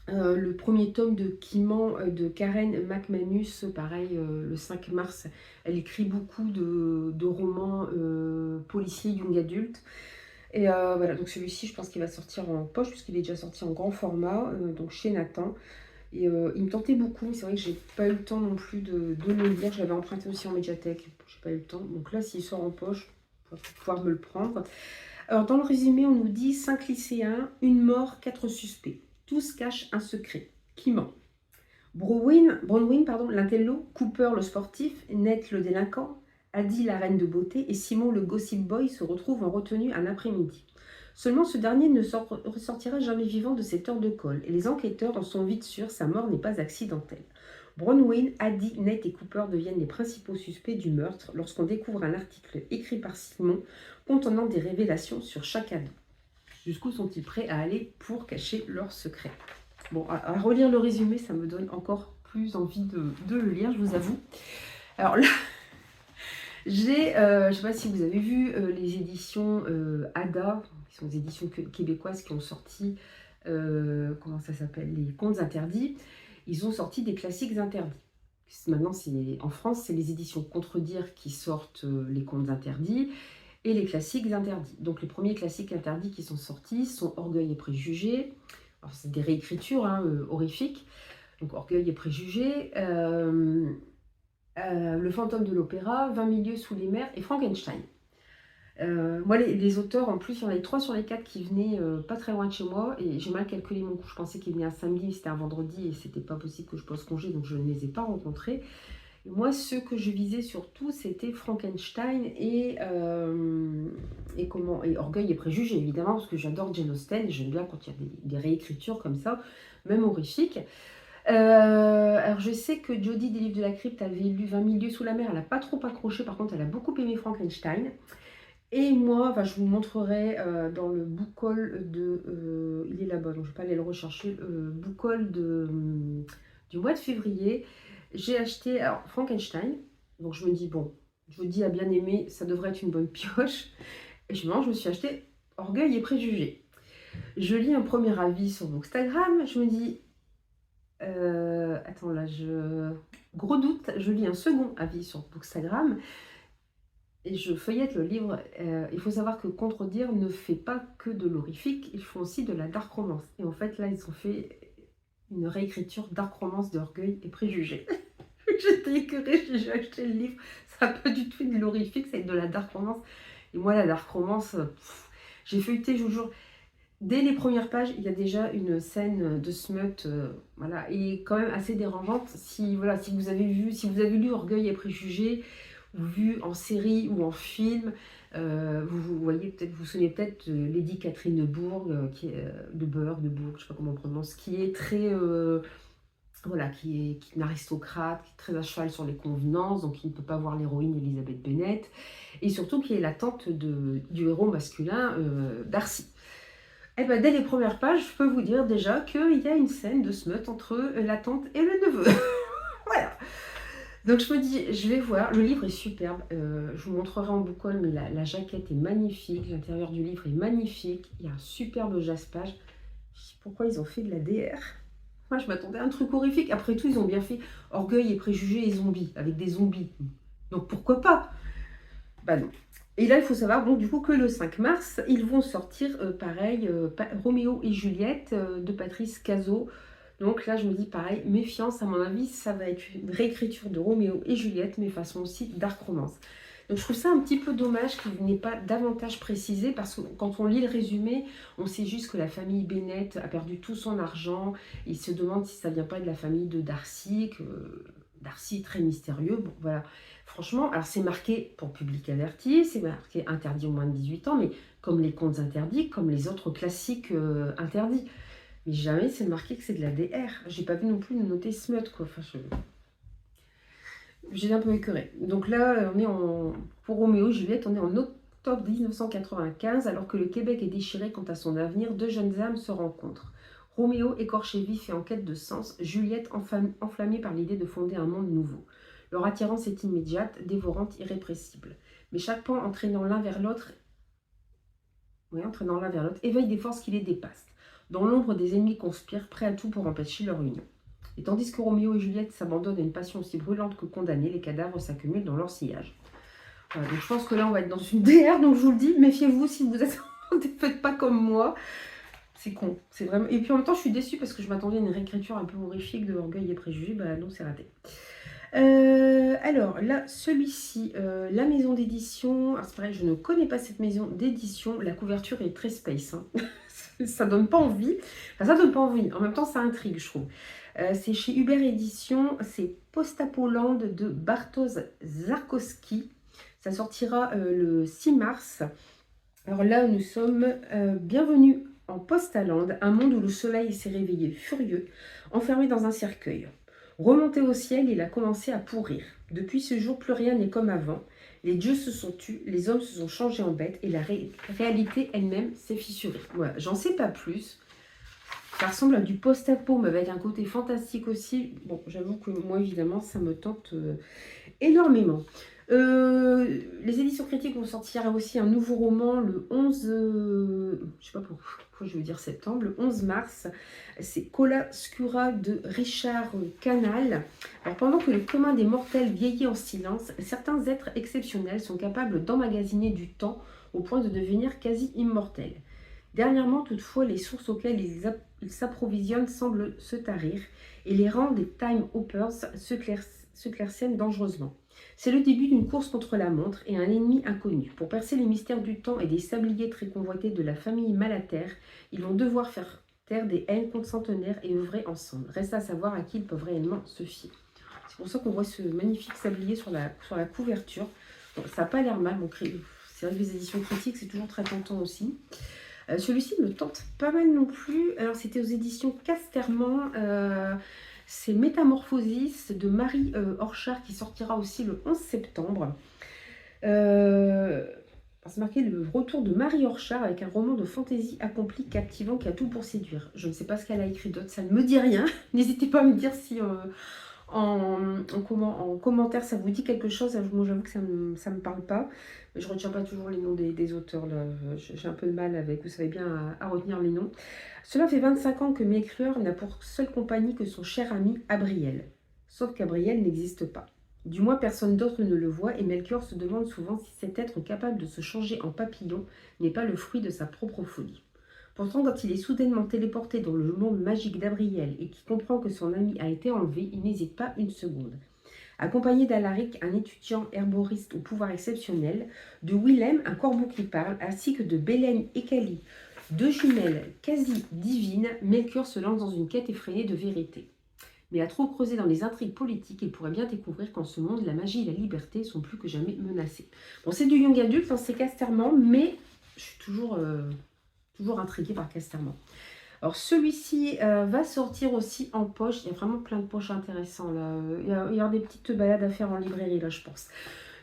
Le premier tome de Kiman de Karen McManus, pareil, le 5 mars. Elle écrit beaucoup de romans policiers young adultes. Et voilà, donc celui-ci, je pense qu'il va sortir en poche, puisqu'il est déjà sorti en grand format, donc chez Nathan. Et il me tentait beaucoup, c'est vrai que j'ai pas eu le temps non plus de le lire. Je l'avais emprunté aussi en médiathèque, j'ai pas eu le temps. Donc là, s'il sort en poche, je vais pouvoir me le prendre. Alors, dans le résumé, on nous dit 5 lycéens, une mort, 4 suspects. Tous cachent un secret. Qui ment? Bronwyn, l'intello, Cooper, le sportif, Ned, le délinquant, Adi, la reine de beauté, et Simon, le gossip boy, se retrouvent en retenue un après-midi. Seulement, ce dernier ne ressortira jamais vivant de cette heure de colle, et les enquêteurs en sont vite sûrs, sa mort n'est pas accidentelle. Bronwyn, Adi, Ned et Cooper deviennent les principaux suspects du meurtre lorsqu'on découvre un article écrit par Simon contenant des révélations sur chaque ado. Jusqu'où sont-ils prêts à aller pour cacher leurs secrets? Bon, à relire le résumé, ça me donne encore plus envie de le lire, je vous avoue. Alors là, j'ai, je ne sais pas si vous avez vu les éditions Ada, qui sont des éditions québécoises qui ont sorti, comment ça s'appelle, les contes interdits. Ils ont sorti des classiques interdits. Maintenant, en France, c'est les éditions Contredire qui sortent les contes interdits et les classiques interdits. Donc les premiers classiques interdits qui sont sortis sont Orgueil et Préjugés. Alors c'est des réécritures hein, horrifiques. Donc Orgueil et Préjugés, Le Fantôme de l'Opéra, 20 milieux sous les mers et Frankenstein. Moi, les auteurs, en plus, il y en avait 3 sur les 4 qui venaient pas très loin de chez moi. Et j'ai mal calculé mon coup. Je pensais qu'ils venaient un samedi, c'était un vendredi et c'était pas possible que je pose congé, donc je ne les ai pas rencontrés. Et moi, ceux que je visais surtout, c'était Frankenstein et Orgueil et Préjugés, évidemment, parce que j'adore Jane Austen et j'aime bien quand il y a des réécritures comme ça, même horrifiques. Alors je sais que Jodie des Livres de la Crypte avait lu 20 milieux sous la mer, elle n'a pas trop accroché, par contre elle a beaucoup aimé Frankenstein. Et moi, je vous montrerai dans le book haul de... il est là-bas, donc je ne vais pas aller le rechercher. Le book haul du mois de février. J'ai acheté alors, Frankenstein. Donc je me dis, bon, je vous dis à bien aimer, ça devrait être une bonne pioche. Et je me suis acheté Orgueil et Préjugés. Je lis un premier avis sur Bookstagram. Je me dis... attends, là, gros doute. Je lis un second avis sur Bookstagram. Et je feuillette le livre. Il faut savoir que Contredire ne fait pas que de l'horrifique, ils font aussi de la dark romance. Et en fait, là, ils ont fait une réécriture dark romance d'Orgueil et Préjugés. J'étais écœurée, j'ai acheté le livre. Ça n'a pas du tout de l'horrifique, c'est de la dark romance. Et moi, la dark romance, j'ai feuilleté, je vous jure. Dès les premières pages, il y a déjà une scène de smut, voilà, et quand même assez dérangeante. Si vous avez lu Orgueil et Préjugés, ou vu en série ou en film, vous voyez peut-être, vous souvenez peut-être de Lady Catherine de Bourg, de Bourg, je sais pas comment on prononce, qui est très, qui est une aristocrate, qui est très à cheval sur les convenances, donc qui ne peut pas voir l'héroïne Elisabeth Bennet, et surtout qui est la tante du héros masculin Darcy. Et ben, dès les premières pages, je peux vous dire déjà qu'il y a une scène de smut entre la tante et le neveu. Voilà. Donc je me dis, je vais voir. Le livre est superbe. Je vous montrerai en book haul, mais la jaquette est magnifique. L'intérieur du livre est magnifique. Il y a un superbe jaspage. Je sais pourquoi ils ont fait de la DR. Moi, je m'attendais à un truc horrifique. Après tout, ils ont bien fait Orgueil et Préjugés et zombies, avec des zombies. Donc pourquoi pas? Bah non. Et là, il faut savoir, bon, du coup, que le 5 mars, ils vont sortir, Roméo et Juliette de Patrice Cazot. Donc là, je me dis pareil, méfiance, à mon avis, ça va être une réécriture de Roméo et Juliette, mais façon aussi dark romance. Donc je trouve ça un petit peu dommage qu'il n'ait pas davantage précisé, parce que quand on lit le résumé, on sait juste que la famille Bennet a perdu tout son argent. Il se demande si ça ne vient pas de la famille de Darcy, que Darcy est très mystérieux. Bon, voilà. Franchement, alors c'est marqué pour public averti, c'est marqué interdit aux moins de 18 ans, mais comme les contes interdits, comme les autres classiques interdits. Mais jamais c'est marqué que c'est de la DR. J'ai pas vu non plus de noter smut, quoi. Enfin, j'ai un peu écœuré. Donc là, pour Roméo et Juliette, on est en octobre 1995, alors que le Québec est déchiré quant à son avenir, deux jeunes âmes se rencontrent. Roméo, écorché vif et en quête de sens, Juliette, enflammée par l'idée de fonder un monde nouveau. Leur attirance est immédiate, dévorante, irrépressible. Mais chaque pan entraînant l'un vers l'autre, éveille des forces qui les dépassent. Dans l'ombre, des ennemis conspirent, prêts à tout pour empêcher leur union. Et tandis que Roméo et Juliette s'abandonnent à une passion aussi brûlante que condamnée, les cadavres s'accumulent dans leur sillage. Voilà, donc je pense que là, on va être dans une DR, donc je vous le dis, méfiez-vous si vous êtes... ne faites pas comme moi. C'est con, c'est vraiment... Et puis en même temps, je suis déçue parce que je m'attendais à une réécriture un peu horrifique de Orgueil et Préjugés. Bah non, c'est raté. Alors là, celui-ci, la maison d'édition, c'est pareil, je ne connais pas cette maison d'édition, la couverture est très space, hein. Ça donne pas envie, enfin, ça donne pas envie, en même temps ça intrigue, je trouve. C'est chez Hubert Édition, c'est Postapoland de Bartosz Zarkowski, ça sortira le 6 mars. Alors là, nous sommes bienvenus en Postaland, un monde où le soleil s'est réveillé furieux, enfermé dans un cercueil. Remonté au ciel, il a commencé à pourrir. Depuis ce jour, plus rien n'est comme avant. Les dieux se sont tus, les hommes se sont changés en bêtes et la réalité elle-même s'est fissurée. Voilà, j'en sais pas plus. Ça ressemble à du post-apo, mais avec un côté fantastique aussi. Bon, j'avoue que moi, évidemment, ça me tente énormément. Les éditions critiques vont sortir aussi un nouveau roman le 11, je sais pas pourquoi je veux dire septembre, le 11 mars. C'est Cola Scura de Richard Canal. Alors, pendant que le commun des mortels vieillit en silence, certains êtres exceptionnels sont capables d'emmagasiner du temps au point de devenir quasi immortels. Dernièrement, toutefois, les sources auxquelles ils s'approvisionnent semblent se tarir et les rangs des Time Hoppers se claircènent dangereusement. C'est le début d'une course contre la montre et un ennemi inconnu. Pour percer les mystères du temps et des sabliers très convoités de la famille Malater, ils vont devoir faire taire des haines contre centenaires et œuvrer ensemble. Reste à savoir à qui ils peuvent réellement se fier. C'est pour ça qu'on voit ce magnifique sablier sur la couverture. Bon, ça n'a pas l'air mal. Bon, c'est vrai que les éditions critiques, c'est toujours très tentant aussi. Celui-ci me tente pas mal non plus. Alors, c'était aux éditions Casterman. C'est Métamorphosis de Marie Orchard qui sortira aussi le 11 septembre. C'est marqué le retour de Marie Orchard avec un roman de fantaisie accompli, captivant, qui a tout pour séduire. Je ne sais pas ce qu'elle a écrit d'autre, ça ne me dit rien. N'hésitez pas à me dire si en commentaire ça vous dit quelque chose. Moi j'avoue que ça me parle pas. Je ne retiens pas toujours les noms des auteurs. J'ai un peu de mal avec, vous savez bien, à retenir les noms. Cela fait 25 ans que Melchior n'a pour seule compagnie que son cher ami Abriel. Sauf qu'Abriel n'existe pas. Du moins, personne d'autre ne le voit et Melchior se demande souvent si cet être capable de se changer en papillon n'est pas le fruit de sa propre folie. Pourtant, quand il est soudainement téléporté dans le monde magique d'Abriel et qu'il comprend que son ami a été enlevé, il n'hésite pas une seconde. Accompagné d'Alaric, un étudiant herboriste au pouvoir exceptionnel, de Willem, un corbeau qui parle, ainsi que de Bélène et Kali, deux jumelles quasi divines, Melchior se lance dans une quête effrénée de vérité. Mais à trop creuser dans les intrigues politiques, il pourrait bien découvrir qu'en ce monde, la magie et la liberté sont plus que jamais menacées. Bon, c'est du young adulte, c'est Casterman, mais je suis toujours intriguée par Casterman. Alors celui-ci va sortir aussi en poche. Il y a vraiment plein de poches intéressantes là. Il y a des petites balades à faire en librairie là, je pense.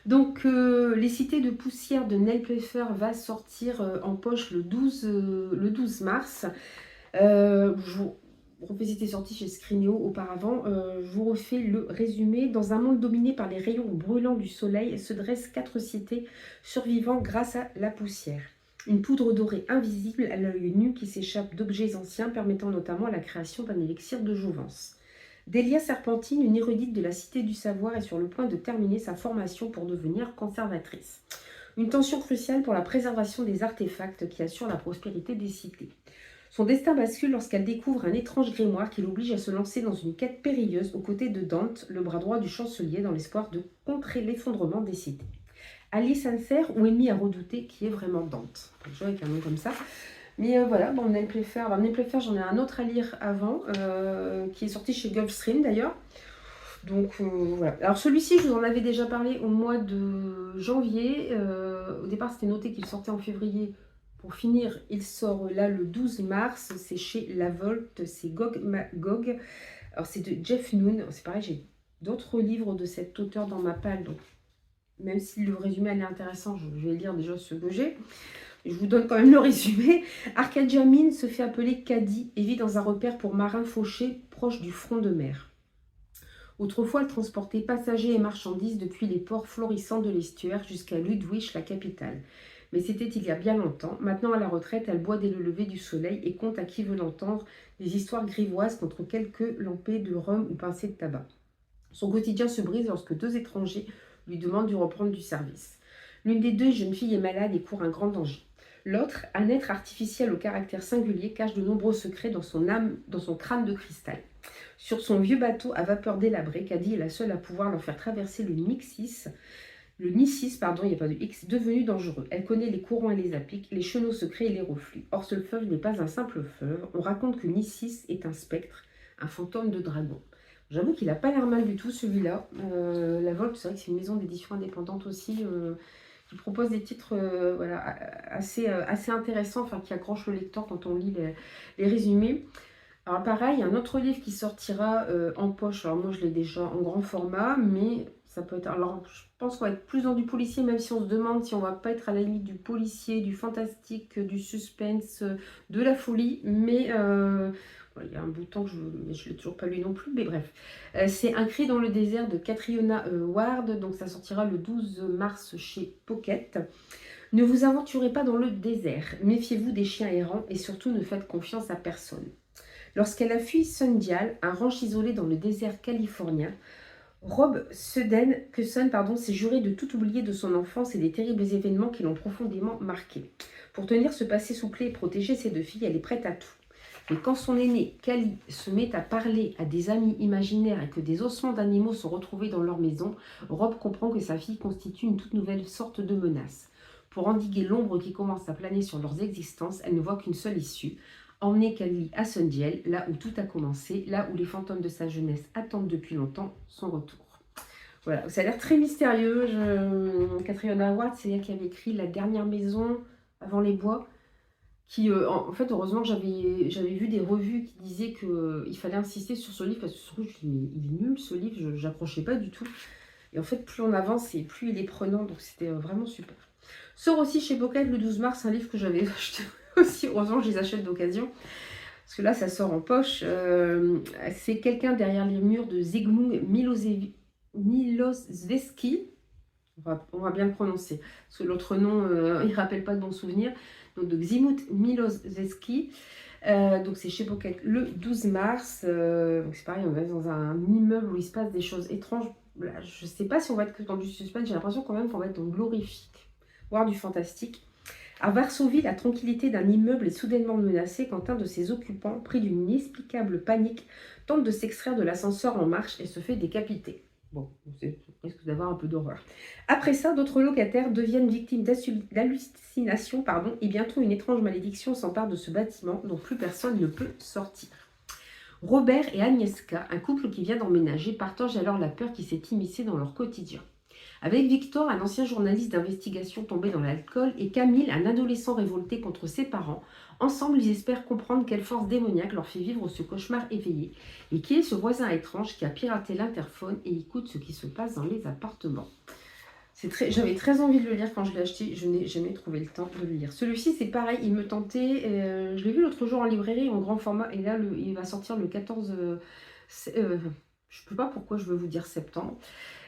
Donc Les Cités de poussière de Neil Pfeffer va sortir en poche le 12 mars. C'était sorti chez Scrineo auparavant. Je vous refais le résumé. Dans un monde dominé par les rayons brûlants du soleil, se dressent 4 cités survivant grâce à la poussière. Une poudre dorée invisible à l'œil nu qui s'échappe d'objets anciens, permettant notamment la création d'un élixir de jouvence. Delia Serpentine, une érudite de la Cité du Savoir, est sur le point de terminer sa formation pour devenir conservatrice. Une tension cruciale pour la préservation des artefacts qui assurent la prospérité des cités. Son destin bascule lorsqu'elle découvre un étrange grimoire qui l'oblige à se lancer dans une quête périlleuse aux côtés de Dante, le bras droit du chancelier, dans l'espoir de contrer l'effondrement des cités. Allié sincère ou ennemi à redouter, qui est vraiment Dante. Je avec un nom comme ça. Mais voilà, bon, Neil Pfeffer, j'en ai un autre à lire avant, qui est sorti chez Gulfstream d'ailleurs. Donc voilà. Alors celui-ci, je vous en avais déjà parlé au mois de janvier. Au départ, c'était noté qu'il sortait en février. Pour finir, il sort là le 12 mars. C'est chez La Volte, c'est Gog Magog. Alors c'est de Jeff Noon. C'est pareil, j'ai d'autres livres de cet auteur dans ma palle. Donc même si le résumé est intéressant, je vais lire déjà ce que j'ai. Je vous donne quand même le résumé. Arcadia Mine se fait appeler Caddy et vit dans un repère pour marins fauchés proche du front de mer. Autrefois, elle transportait passagers et marchandises depuis les ports florissants de l'estuaire jusqu'à Ludwig, la capitale. Mais c'était il y a bien longtemps. Maintenant, à la retraite, elle boit dès le lever du soleil et compte à qui veut l'entendre des histoires grivoises contre quelques lampées de rhum ou pincées de tabac. Son quotidien se brise lorsque 2 étrangers lui demandent de reprendre du service. L'une des 2 jeunes filles est malade et court un grand danger. L'autre, un être artificiel au caractère singulier, cache de nombreux secrets dans son crâne de cristal. Sur son vieux bateau à vapeur délabré, Caddy est la seule à pouvoir leur faire traverser le Nissis, il n'y a pas de X, devenu dangereux. Elle connaît les courants et les apics, les chenaux secrets et les reflux. Or, ce fleuve n'est pas un simple fleuve. On raconte que Nissis est un spectre, un fantôme de dragon. J'avoue qu'il n'a pas l'air mal du tout, celui-là. La Volte, c'est vrai que c'est une maison d'édition indépendante aussi, qui propose des titres assez intéressants, enfin qui accrochent le lecteur quand on lit les résumés. Alors pareil, un autre livre qui sortira en poche. Alors moi, je l'ai déjà en grand format, mais ça peut être... Alors, je pense qu'on va être plus dans du policier, même si on se demande si on va pas être à la limite du policier, du fantastique, du suspense, de la folie. Mais il y a un bout de temps que je ne l'ai toujours pas lu non plus, mais bref. C'est Un cri dans le désert de Catriona Ward, donc ça sortira le 12 mars chez Pocket. Ne vous aventurez pas dans le désert, méfiez-vous des chiens errants et surtout ne faites confiance à personne. Lorsqu'elle a fui Sundial, un ranch isolé dans le désert californien, Rob Sudden s'est juré de tout oublier de son enfance et des terribles événements qui l'ont profondément marqué. Pour tenir ce passé soufflé et protéger ses deux filles, elle est prête à tout. Mais quand son aînée, Callie, se met à parler à des amis imaginaires et que des ossements d'animaux sont retrouvés dans leur maison, Rob comprend que sa fille constitue une toute nouvelle sorte de menace. Pour endiguer l'ombre qui commence à planer sur leurs existences, elle ne voit qu'une seule issue. Emmener Callie à Sundial, là où tout a commencé, là où les fantômes de sa jeunesse attendent depuis longtemps son retour. Voilà, ça a l'air très mystérieux. Catherine Howard, c'est elle qui avait écrit La dernière maison avant les bois. Qui, en fait, heureusement que j'avais vu des revues qui disaient qu'il fallait insister sur ce livre, parce que je trouve qu'il est nul ce livre, je n'accrochais pas du tout. Et en fait, plus on avance et plus il est prenant, donc c'était vraiment super. Sort aussi chez Pocket le 12 mars, un livre que j'avais acheté aussi, heureusement je les achète d'occasion, parce que là ça sort en poche. C'est Quelqu'un derrière les murs de Zygmunt Milosevski. On va bien le prononcer, parce que l'autre nom, il ne rappelle pas de bons souvenirs. Donc de Zygmunt Milosevski. Donc c'est chez Pocket le 12 mars. Donc c'est pareil, on va être dans un immeuble où il se passe des choses étranges. Là, je ne sais pas si on va être que dans du suspense, j'ai l'impression quand même qu'on va être dans le glorifique, voire du fantastique. À Varsovie, la tranquillité d'un immeuble est soudainement menacée quand un de ses occupants, pris d'une inexplicable panique, tente de s'extraire de l'ascenseur en marche et se fait décapiter. Bon, c'est risque d'avoir un peu d'horreur. Après ça, d'autres locataires deviennent victimes d'hallucinations, et bientôt une étrange malédiction s'empare de ce bâtiment dont plus personne ne peut sortir. Robert et Agnieszka, un couple qui vient d'emménager, partagent alors la peur qui s'est immiscée dans leur quotidien. Avec Victor, un ancien journaliste d'investigation tombé dans l'alcool, et Camille, un adolescent révolté contre ses parents, ensemble ils espèrent comprendre quelle force démoniaque leur fait vivre ce cauchemar éveillé, et qui est ce voisin étrange qui a piraté l'interphone et écoute ce qui se passe dans les appartements. J'avais très envie de le lire quand je l'ai acheté, je n'ai jamais trouvé le temps de le lire. Celui-ci c'est pareil, il me tentait, je l'ai vu l'autre jour en librairie en grand format, et là il va sortir le 14... je ne sais pas pourquoi je veux vous dire septembre.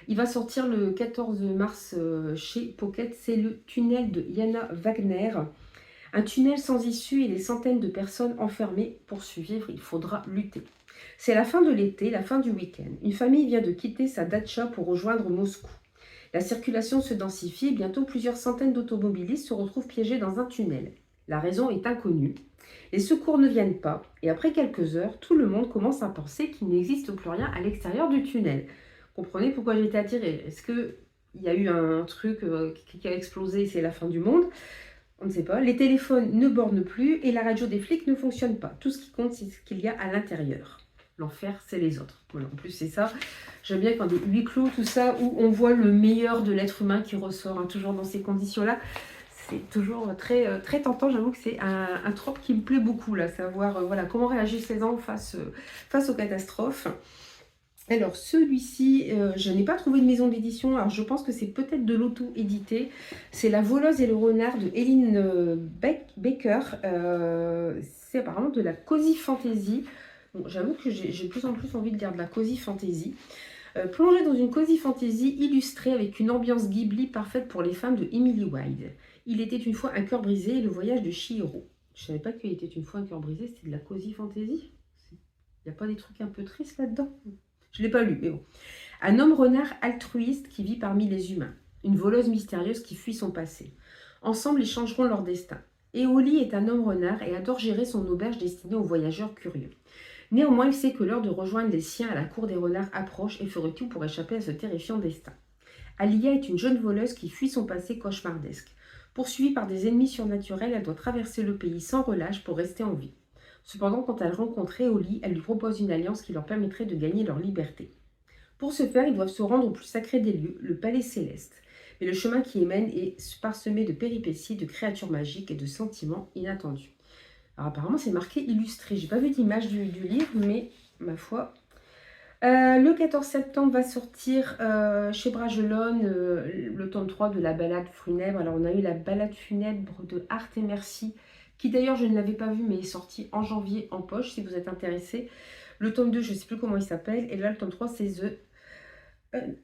Il va sortir le 14 mars chez Pocket. C'est le tunnel de Jana Wagner. Un tunnel sans issue et des centaines de personnes enfermées. Pour survivre, il faudra lutter. C'est la fin de l'été, la fin du week-end. Une famille vient de quitter sa datcha pour rejoindre Moscou. La circulation se densifie et bientôt plusieurs centaines d'automobilistes se retrouvent piégés dans un tunnel. La raison est inconnue. Les secours ne viennent pas et après quelques heures, tout le monde commence à penser qu'il n'existe plus rien à l'extérieur du tunnel. Comprenez pourquoi j'ai été attirée. Est-ce qu'il y a eu un truc qui a explosé et c'est la fin du monde? On ne sait pas. Les téléphones ne bornent plus et la radio des flics ne fonctionne pas. Tout ce qui compte, c'est ce qu'il y a à l'intérieur. L'enfer, c'est les autres. Voilà, en plus, c'est ça. J'aime bien quand des huis clos, tout ça, où on voit le meilleur de l'être humain qui ressort, toujours dans ces conditions-là. C'est toujours très, très tentant. J'avoue que c'est un trope qui me plaît beaucoup, là, savoir voilà, comment réagissent les gens face aux catastrophes. Alors celui-ci, je n'ai pas trouvé de maison d'édition, alors je pense que c'est peut-être de l'auto-édité. C'est La voleuse et le renard de Eileen Baker. C'est apparemment de la cozy fantasy. Bon, j'avoue que j'ai de plus en plus envie de lire de la cozy fantasy. Plongée dans une cozy fantasy illustrée avec une ambiance Ghibli parfaite pour les femmes de Emily Wilde. Il était une fois un cœur brisé et le voyage de Chihiro. Je ne savais pas qu'il était une fois un cœur brisé, c'était de la cozy fantasy. Il n'y a pas des trucs un peu tristes là-dedans? Je ne l'ai pas lu, mais bon. Un homme renard altruiste qui vit parmi les humains. Une voleuse mystérieuse qui fuit son passé. Ensemble, ils changeront leur destin. Eoli est un homme renard et adore gérer son auberge destinée aux voyageurs curieux. Néanmoins, il sait que l'heure de rejoindre les siens à la cour des renards approche et ferait tout pour échapper à ce terrifiant destin. Alia est une jeune voleuse qui fuit son passé cauchemardesque. Poursuivie par des ennemis surnaturels, elle doit traverser le pays sans relâche pour rester en vie. Cependant, quand elle rencontre Eoli, elle lui propose une alliance qui leur permettrait de gagner leur liberté. Pour ce faire, ils doivent se rendre au plus sacré des lieux, le palais céleste. Mais le chemin qui y mène est parsemé de péripéties, de créatures magiques et de sentiments inattendus. Alors apparemment, c'est marqué illustré. J'ai pas vu d'image du livre, mais ma foi. Le 14 septembre va sortir chez Bragelonne le tome 3 de la balade funèbre. Alors on a eu la balade funèbre de Art et Merci qui d'ailleurs je ne l'avais pas vu mais est sorti en janvier en poche si vous êtes intéressé. Le tome 2, je ne sais plus comment il s'appelle, et là le tome 3 c'est The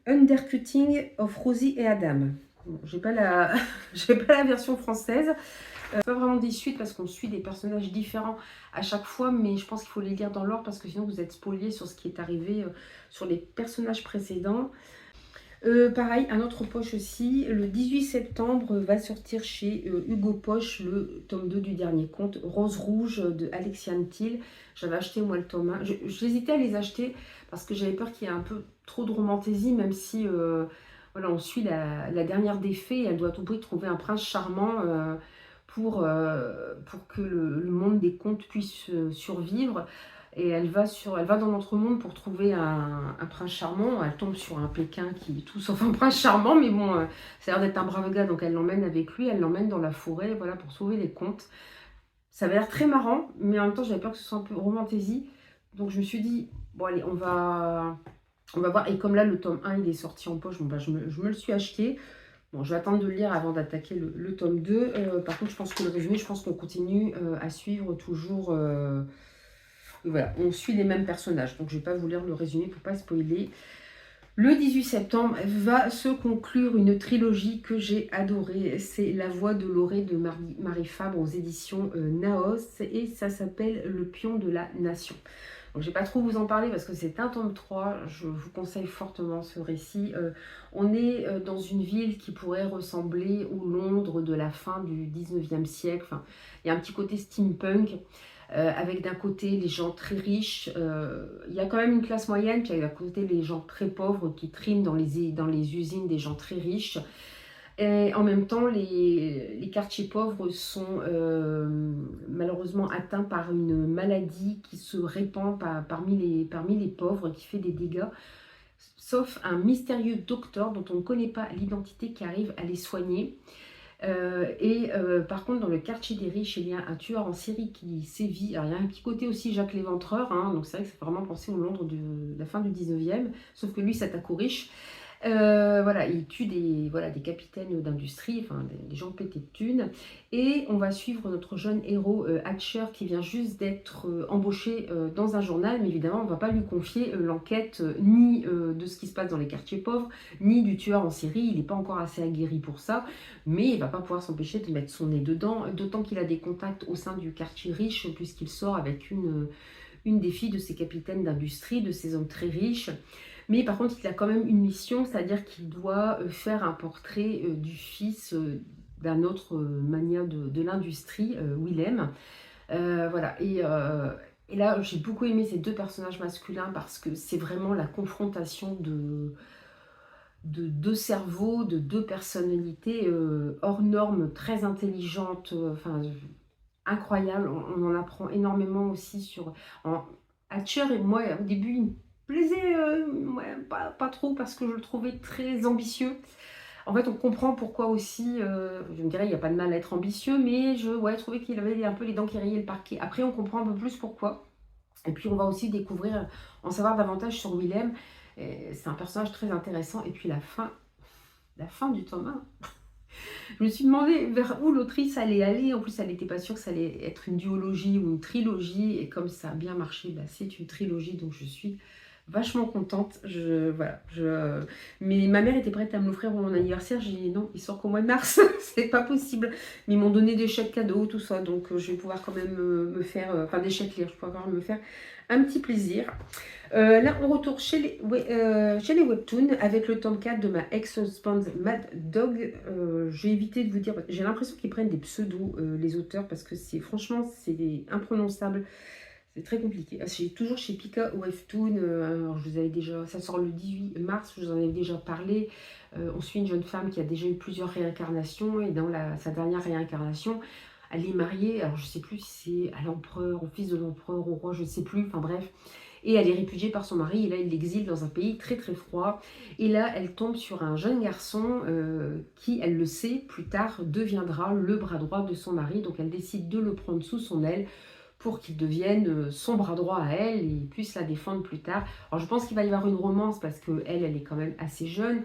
Undercutting of Rosie et Adam. Bon, j'ai pas la j'ai pas la version française. Pas vraiment des suites parce qu'on suit des personnages différents à chaque fois, mais je pense qu'il faut les lire dans l'ordre parce que sinon vous êtes spoilé sur ce qui est arrivé sur les personnages précédents. Pareil, un autre poche aussi, le 18 septembre va sortir chez Hugo Poche le tome 2 du dernier conte, Rose Rouge de Alexiane Thiel. J'avais acheté moi le tome 1, j'hésitais à les acheter parce que j'avais peur qu'il y ait un peu trop de romantaisie, même si voilà, on suit la dernière des fées et elle doit à tout prix trouver un prince charmant pour que le monde des contes puisse survivre. Et elle va dans notre monde pour trouver un prince charmant. Elle tombe sur un Pékin qui est tout sauf un prince charmant, mais bon, ça a l'air d'être un brave gars, donc elle l'emmène avec lui, elle l'emmène dans la forêt, voilà, pour sauver les contes. Ça avait l'air très marrant, mais en même temps, j'avais peur que ce soit un peu romantaisie. Donc je me suis dit, bon allez, on va voir. Et comme là, le tome 1, il est sorti en poche, bon, bah, je me le suis acheté. Bon, je vais attendre de le lire avant d'attaquer le tome 2. Par contre, je pense que le résumé, je pense qu'on continue à suivre toujours... voilà, on suit les mêmes personnages. Donc, je ne vais pas vous lire le résumé pour ne pas spoiler. Le 18 septembre va se conclure une trilogie que j'ai adorée. C'est La Voix de Lorée de Marie Fabre aux éditions Naos. Et ça s'appelle Le Pion de la Nation. Donc, je ne vais pas trop vous en parler parce que c'est un tome 3. Je vous conseille fortement ce récit. On est dans une ville qui pourrait ressembler au Londres de la fin du 19e siècle. Enfin, il y a un petit côté steampunk. Avec d'un côté les gens très riches, il y a quand même une classe moyenne, puis d'un côté les gens très pauvres qui triment dans les usines des gens très riches. Et en même temps, les quartiers pauvres sont malheureusement atteints par une maladie qui se répand parmi les pauvres, qui fait des dégâts, sauf un mystérieux docteur dont on ne connaît pas l'identité qui arrive à les soigner. Par contre, dans le quartier des riches, il y a un tueur en série qui sévit. Alors, il y a un petit côté aussi Jacques l'Éventreur, hein, donc c'est vrai que ça fait vraiment penser au Londres de la fin du 19e, sauf que lui s'attaque aux riches. Voilà, il tue des capitaines d'industrie, enfin des gens pétés de thunes. Et on va suivre notre jeune héros Hatcher qui vient juste d'être embauché dans un journal, mais évidemment on ne va pas lui confier l'enquête ni de ce qui se passe dans les quartiers pauvres, ni du tueur en série. Il n'est pas encore assez aguerri pour ça, mais il ne va pas pouvoir s'empêcher de mettre son nez dedans, d'autant qu'il a des contacts au sein du quartier riche, puisqu'il sort avec une des filles de ces capitaines d'industrie, de ces hommes très riches. Mais par contre, il a quand même une mission, c'est-à-dire qu'il doit faire un portrait du fils d'un autre magnat de l'industrie, Willem. Voilà, et là, j'ai beaucoup aimé ces deux personnages masculins parce que c'est vraiment la confrontation de deux cerveaux, de deux personnalités hors normes, très intelligentes, enfin incroyable. On en apprend énormément aussi sur... Hatcher et moi, au début, il me plaisait ouais, pas trop parce que je le trouvais très ambitieux. En fait, on comprend pourquoi aussi, je me dirais, il n'y a pas de mal à être ambitieux, mais je trouvais qu'il avait un peu les dents qui rayaient le parquet. Après, on comprend un peu plus pourquoi. Et puis, on va aussi découvrir, en savoir davantage sur Willem. C'est un personnage très intéressant. Et puis, la fin du tome 1. Je me suis demandé vers où l'autrice allait aller. En plus, elle n'était pas sûre que ça allait être une duologie ou une trilogie. Et comme ça a bien marché, bah, c'est une trilogie. Donc, je suis vachement contente. Mais ma mère était prête à me l'offrir pour mon anniversaire. J'ai dit non, il sort qu'au mois de mars. C'est pas possible. Mais ils m'ont donné des chèques cadeaux, tout ça. Donc, je vais pouvoir quand même me faire... Enfin, des chèques lire. Je vais pouvoir me faire un petit plaisir. Là, on retourne chez les webtoons avec le tome 4 de ma ex-husband Mad Dog. J'ai évité de vous dire, j'ai l'impression qu'ils prennent des pseudos, les auteurs, parce que franchement, c'est imprononçable. C'est très compliqué. J'ai toujours chez Pika Webtoon. Alors je vous avais déjà, ça sort le 18 mars, je vous en avais déjà parlé. On suit une jeune femme qui a déjà eu plusieurs réincarnations, et dans sa dernière réincarnation, elle est mariée. Alors je ne sais plus si c'est à l'empereur, au fils de l'empereur, au roi, je ne sais plus. Enfin bref. Et elle est répudiée par son mari, et là il l'exile dans un pays très très froid. Et là elle tombe sur un jeune garçon qui, elle le sait, plus tard deviendra le bras droit de son mari. Donc elle décide de le prendre sous son aile pour qu'il devienne son bras droit à elle et puisse la défendre plus tard. Alors je pense qu'il va y avoir une romance parce qu'elle est quand même assez jeune.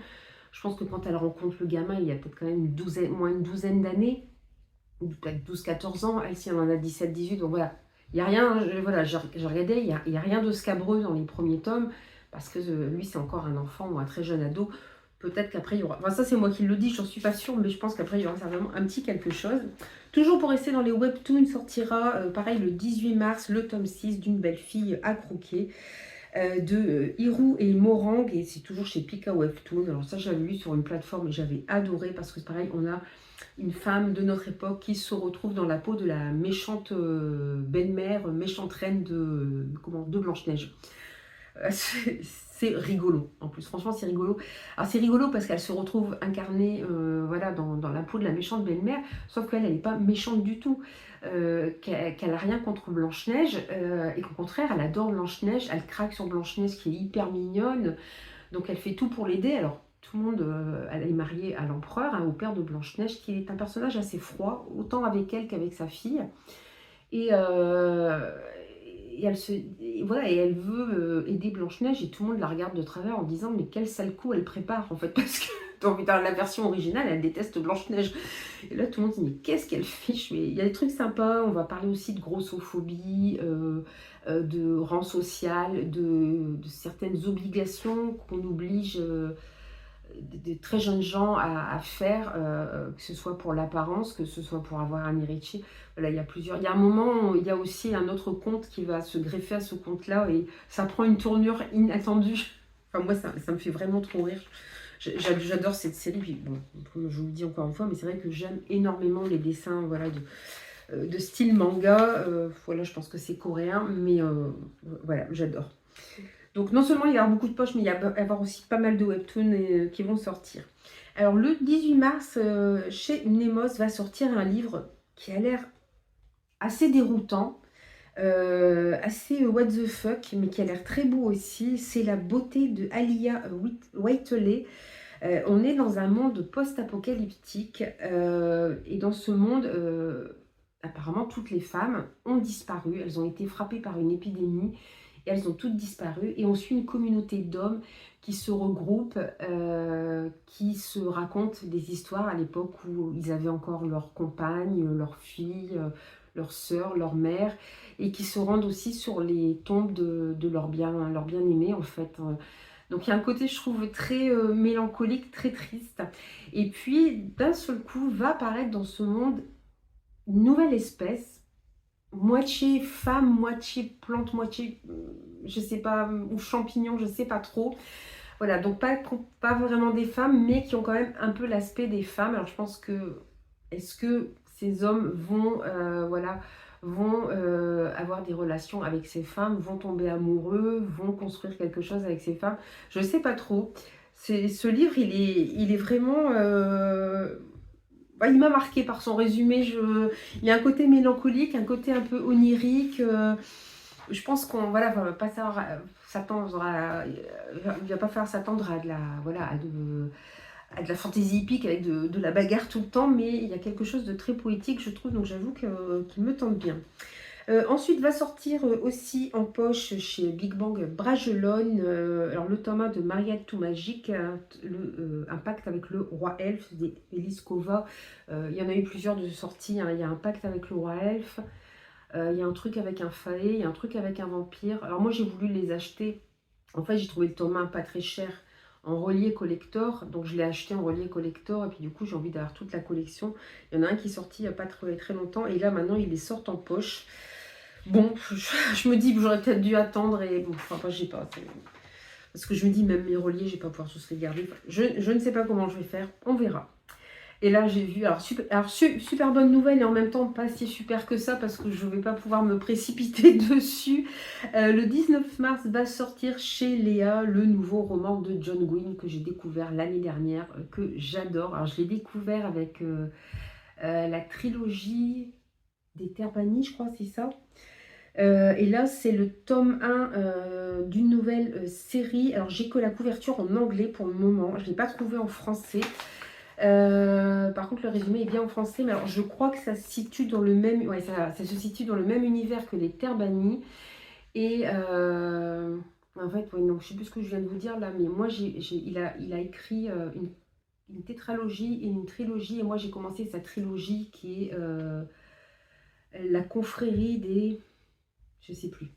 Je pense que quand elle rencontre le gamin, il y a peut-être quand même moins une douzaine d'années. ou peut-être 12-14 ans, elle, si elle en a 17-18, donc voilà. Il n'y a rien, voilà, j'ai regardé, il y a rien de scabreux dans les premiers tomes, parce que lui, c'est encore un enfant ou un très jeune ado. Peut-être qu'après, il y aura... Enfin, ça, c'est moi qui le dis, j'en suis pas sûre, mais je pense qu'après, il y aura certainement un petit quelque chose. Toujours pour rester dans les webtoons, sortira, pareil, le 18 mars, le tome 6 d'une belle fille à croquer, de Hirou et Morang, et c'est toujours chez Pika Webtoon. Alors ça, j'avais lu sur une plateforme et j'avais adoré, parce que c'est pareil, on a une femme de notre époque qui se retrouve dans la peau de la méchante belle-mère, méchante reine de Blanche-Neige. C'est rigolo, en plus, franchement c'est rigolo. Alors c'est rigolo parce qu'elle se retrouve incarnée voilà, dans la peau de la méchante belle-mère, sauf qu'elle, elle n'est pas méchante du tout, qu'elle n'a rien contre Blanche-Neige, et qu'au contraire, elle adore Blanche-Neige, elle craque sur Blanche-Neige qui est hyper mignonne, donc elle fait tout pour l'aider. Alors tout le monde, elle est mariée à l'empereur, hein, au père de Blanche-Neige, qui est un personnage assez froid, autant avec elle qu'avec sa fille. Et, voilà, et elle veut aider Blanche-Neige, et tout le monde la regarde de travers en disant mais quel sale coup elle prépare en fait, parce que dans la version originale elle déteste Blanche-Neige. Et là tout le monde dit mais qu'est-ce qu'elle fiche. Mais il y a des trucs sympas, on va parler aussi de grossophobie, de rang social, de certaines obligations qu'on oblige des très jeunes gens à faire, que ce soit pour l'apparence, que ce soit pour avoir un héritier. Voilà, il y a plusieurs. Il y a un moment, il y a aussi un autre conte qui va se greffer à ce conte-là, et ça prend une tournure inattendue. Enfin, moi, ça me fait vraiment trop rire. J'adore cette série. Puis, bon, je vous le dis encore une fois, mais c'est vrai que j'aime énormément les dessins, voilà, de style manga. Voilà, je pense que c'est coréen, mais voilà, j'adore. Donc non seulement il y aura beaucoup de poches, mais il va y avoir aussi pas mal de webtoons qui vont sortir. Alors le 18 mars, chez Nemos va sortir un livre qui a l'air assez déroutant, assez what the fuck, mais qui a l'air très beau aussi. C'est La beauté de Alia Whiteley. On est dans un monde post-apocalyptique, et dans ce monde, apparemment toutes les femmes ont disparu. Elles ont été frappées par une épidémie. Et elles ont toutes disparu, et on suit une communauté d'hommes qui se regroupent, qui se racontent des histoires à l'époque où ils avaient encore leur compagne, leur fille, leur sœur, leur mère, et qui se rendent aussi sur les tombes de leur bien-aimé en fait. Donc il y a un côté, je trouve, très mélancolique, très triste. Et puis d'un seul coup va apparaître dans ce monde une nouvelle espèce, moitié femme, moitié plante, moitié, je sais pas, ou champignon, je sais pas trop. Voilà, donc pas vraiment des femmes, mais qui ont quand même un peu l'aspect des femmes. Alors je pense que, est-ce que ces hommes vont, voilà, vont avoir des relations avec ces femmes, vont tomber amoureux, vont construire quelque chose avec ces femmes? Je sais pas trop. Ce livre, il est vraiment... bah, il m'a marqué par son résumé. Il y a un côté mélancolique, un côté un peu onirique. Je pense qu'on voilà, va pas savoir s'attendre il va pas falloir s'attendre à de la voilà à de la fantaisie hippique avec de la bagarre tout le temps, mais il y a quelque chose de très poétique, je trouve, donc j'avoue qu'il me tente bien. Ensuite va sortir aussi en poche chez Big Bang Bragelonne, alors le tome 1 de Marielle tout magique, un pacte avec le roi elfe d'Elise Kova. Il y en a eu plusieurs de sorties, hein. Il y a un pacte avec le roi elfe, il y a un truc avec un fae, il y a un truc avec un vampire. Alors moi j'ai voulu les acheter, en fait j'ai trouvé le tome 1 pas très cher en relié collector, donc je l'ai acheté en relié collector, et puis du coup j'ai envie d'avoir toute la collection. Il y en a un qui est sorti il n'y a pas très longtemps, et là maintenant il les sort en poche. Bon, je me dis que j'aurais peut-être dû attendre, et bon, enfin, j'ai pas. Parce que je me dis, même mes reliés, je vais pas pouvoir tous les garder. Enfin, je ne sais pas comment je vais faire, on verra. Et là, j'ai vu, alors super bonne nouvelle, et en même temps pas si super que ça, parce que je ne vais pas pouvoir me précipiter dessus. Le 19 mars va sortir chez Léa le nouveau roman de John Gwynne que j'ai découvert l'année dernière, que j'adore. Alors, je l'ai découvert avec la trilogie des Terres bannies, je crois, c'est ça. Et là, c'est le tome 1 d'une nouvelle série. Alors, j'ai que la couverture en anglais pour le moment. Je ne l'ai pas trouvé en français. Par contre, le résumé est bien en français. Mais alors, je crois que ça se situe dans le même... Ouais, ça se situe dans le même univers que les Terres bannies. Et... en fait, ouais, non, je ne sais plus ce que je viens de vous dire là. Mais moi, il a écrit une tétralogie et une trilogie. Et moi, j'ai commencé sa trilogie qui est la confrérie des... Je sais plus.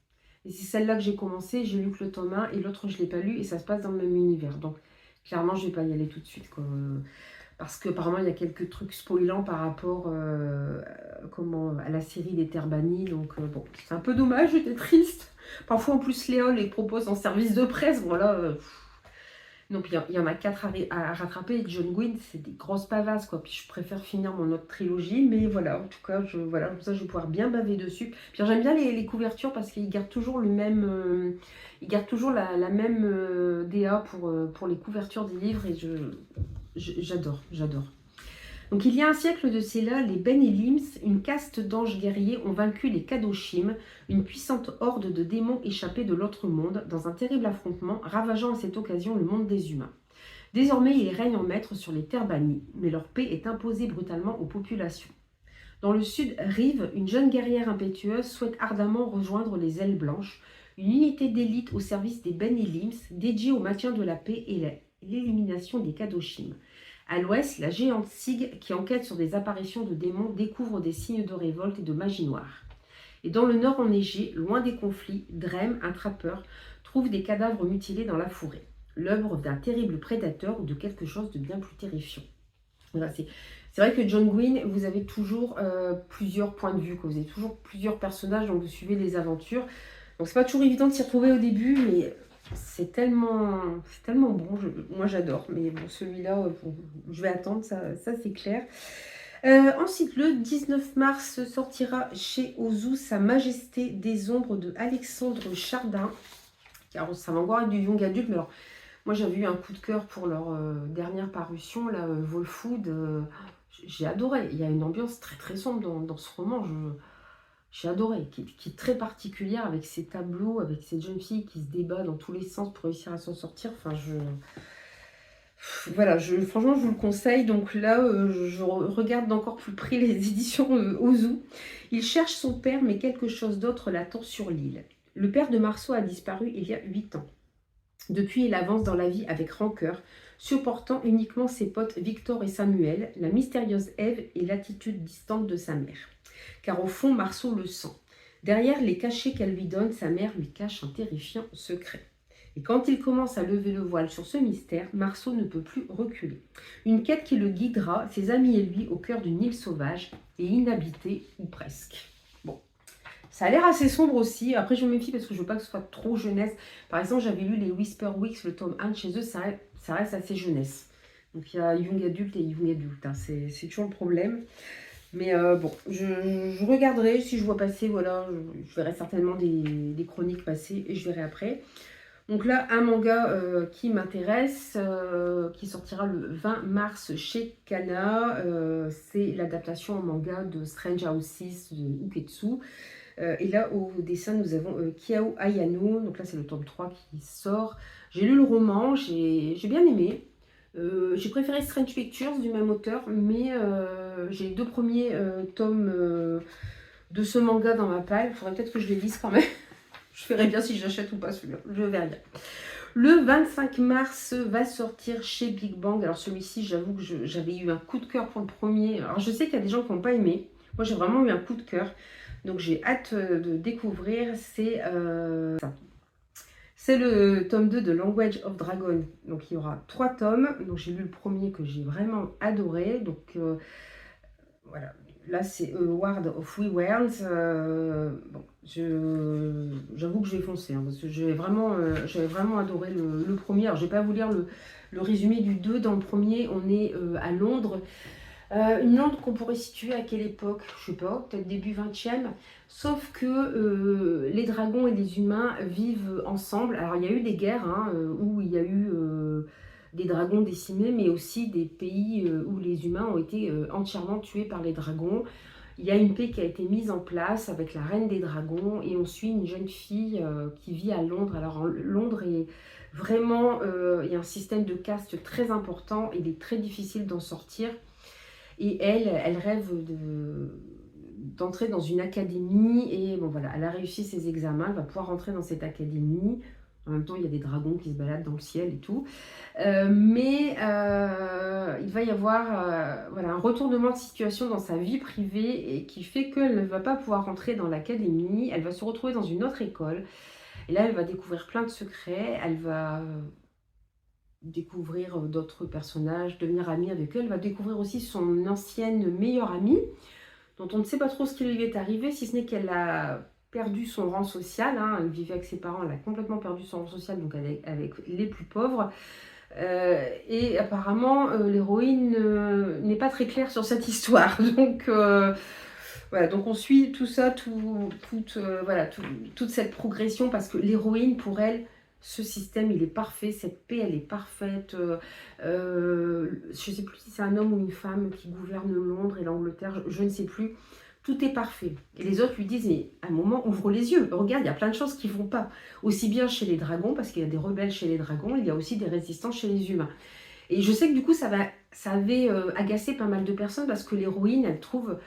Et c'est celle-là que j'ai commencé. J'ai lu que le tome 1 et l'autre, je ne l'ai pas lu. Et ça se passe dans le même univers. Donc, clairement, je ne vais pas y aller tout de suite, quoi. Parce qu'apparemment, il y a quelques trucs spoilants par rapport à la série des Terres Bannies. Donc, bon, c'est un peu dommage, j'étais triste. Parfois, en plus, Léon les propose en service de presse. Voilà. Donc, il y en a 4 à rattraper. Et John Gwynne, c'est des grosses pavasses, quoi. Puis, je préfère finir mon autre trilogie. Mais voilà, en tout cas, voilà, comme ça, je vais pouvoir bien baver dessus. Puis, j'aime bien les couvertures parce qu'ils gardent toujours le même... ils gardent toujours la même DA pour les couvertures des livres. Et j'adore, j'adore. Donc il y a un siècle de cela, les Ben Elims, une caste d'anges guerriers, ont vaincu les Kadoshim, une puissante horde de démons échappés de l'autre monde, dans un terrible affrontement, ravageant à cette occasion le monde des humains. Désormais, ils règnent en maître sur les terres bannies, mais leur paix est imposée brutalement aux populations. Dans le sud, Rive, une jeune guerrière impétueuse, souhaite ardemment rejoindre les Ailes Blanches, une unité d'élite au service des Ben Elims, dédiée au maintien de la paix et l'élimination des Kadoshim. À l'ouest, la géante Sig, qui enquête sur des apparitions de démons, découvre des signes de révolte et de magie noire. Et dans le nord enneigé, loin des conflits, Drem, un trappeur, trouve des cadavres mutilés dans la forêt. L'œuvre d'un terrible prédateur ou de quelque chose de bien plus terrifiant. Voilà, c'est vrai que John Gwynne, vous avez toujours plusieurs points de vue, vous avez toujours plusieurs personnages dont vous suivez les aventures. Donc c'est pas toujours évident de s'y retrouver au début, mais c'est tellement bon, moi j'adore. Mais bon, celui-là, je vais attendre, ça c'est clair. Ensuite, le 19 mars sortira chez Ozu Sa Majesté des Ombres de Alexandre Chardin. Alors, ça va encore être du young adulte, mais alors, moi j'avais eu un coup de cœur pour leur dernière parution, là, Volfood. J'ai adoré. Il y a une ambiance très très sombre dans ce roman. J'ai adoré, qui est très particulière avec ces tableaux, avec cette jeune fille qui se débat dans tous les sens pour réussir à s'en sortir. Enfin, voilà, franchement, je vous le conseille. Donc là, je regarde d'encore plus près les éditions Ozu. Il cherche son père, mais quelque chose d'autre l'attend sur l'île. Le père de Marceau a disparu il y a 8 ans. Depuis, il avance dans la vie avec rancœur, supportant uniquement ses potes Victor et Samuel, la mystérieuse Ève et l'attitude distante de sa mère. Car au fond, Marceau le sent. Derrière les cachets qu'elle lui donne, sa mère lui cache un terrifiant secret. Et quand il commence à lever le voile sur ce mystère, Marceau ne peut plus reculer. Une quête qui le guidera, ses amis et lui, au cœur d'une île sauvage et inhabitée, ou presque. Bon, ça a l'air assez sombre aussi. Après, je me méfie parce que je veux pas que ce soit trop jeunesse. Par exemple, j'avais lu les Whisper Weeks, le tome 1 chez eux, ça reste assez jeunesse. Donc il y a young adulte et young adulte, hein. C'est toujours le problème. Mais bon, je regarderai si je vois passer, voilà, je verrai certainement des chroniques passer et je verrai après. Donc là, un manga qui m'intéresse, qui sortira le 20 mars chez Kana, c'est l'adaptation en manga de Strange Houses de Uketsu. Et là, au dessin, nous avons Kiao Ayano, donc là c'est le tome 3 qui sort. J'ai lu le roman, j'ai bien aimé. J'ai préféré Strange Pictures du même auteur, mais j'ai les 2 premiers tomes de ce manga dans ma palle. Il faudrait peut-être que je les lise quand même. Je verrai bien si j'achète ou pas celui-là. Je verrai bien. Le 25 mars va sortir chez Big Bang. Alors celui-ci, j'avoue que j'avais eu un coup de cœur pour le premier. Alors je sais qu'il y a des gens qui n'ont pas aimé. Moi, j'ai vraiment eu un coup de cœur. Donc j'ai hâte de découvrir. C'est le tome 2 de Language of Dragon. Donc il y aura 3 tomes. Donc j'ai lu le premier que j'ai vraiment adoré. Donc voilà. Là c'est Ward of Weworlds. Bon, j'avoue que je vais foncer. Hein, parce que j'avais vraiment adoré le premier. Alors je ne vais pas vous lire le résumé du 2. Dans le premier, on est à Londres. Une Londres qu'on pourrait situer à quelle époque? Je ne sais pas, peut-être début 20e. Sauf que les dragons et les humains vivent ensemble. Alors il y a eu des guerres hein, où il y a eu des dragons décimés, mais aussi des pays où les humains ont été entièrement tués par les dragons. Il y a une paix qui a été mise en place avec la reine des dragons et on suit une jeune fille qui vit à Londres. Alors Londres est vraiment, il y a un système de caste très important et il est très difficile d'en sortir. Et elle rêve d'entrer dans une académie et bon voilà, elle a réussi ses examens, elle va pouvoir rentrer dans cette académie. En même temps, il y a des dragons qui se baladent dans le ciel et tout. Mais il va y avoir voilà, un retournement de situation dans sa vie privée et qui fait qu'elle ne va pas pouvoir rentrer dans l'académie. Elle va se retrouver dans une autre école. Et là, elle va découvrir plein de secrets. Elle va découvrir d'autres personnages, devenir amie avec eux. Elle va découvrir aussi son ancienne meilleure amie, dont on ne sait pas trop ce qui lui est arrivé, si ce n'est qu'elle a perdu son rang social. Hein. Elle vivait avec ses parents, elle a complètement perdu son rang social, donc avec les plus pauvres. Et apparemment, l'héroïne n'est pas très claire sur cette histoire. Donc, voilà, donc on suit tout ça, voilà, toute cette progression, parce que l'héroïne, pour elle, ce système, il est parfait, cette paix, elle est parfaite. Je ne sais plus si c'est un homme ou une femme qui gouverne Londres et l'Angleterre, je ne sais plus. Tout est parfait. Et les autres lui disent, mais à un moment, ouvre les yeux. Regarde, il y a plein de choses qui ne vont pas. Aussi bien chez les dragons, parce qu'il y a des rebelles chez les dragons, il y a aussi des résistants chez les humains. Et je sais que du coup, ça avait agacé pas mal de personnes, parce que l'héroïne, elle trouve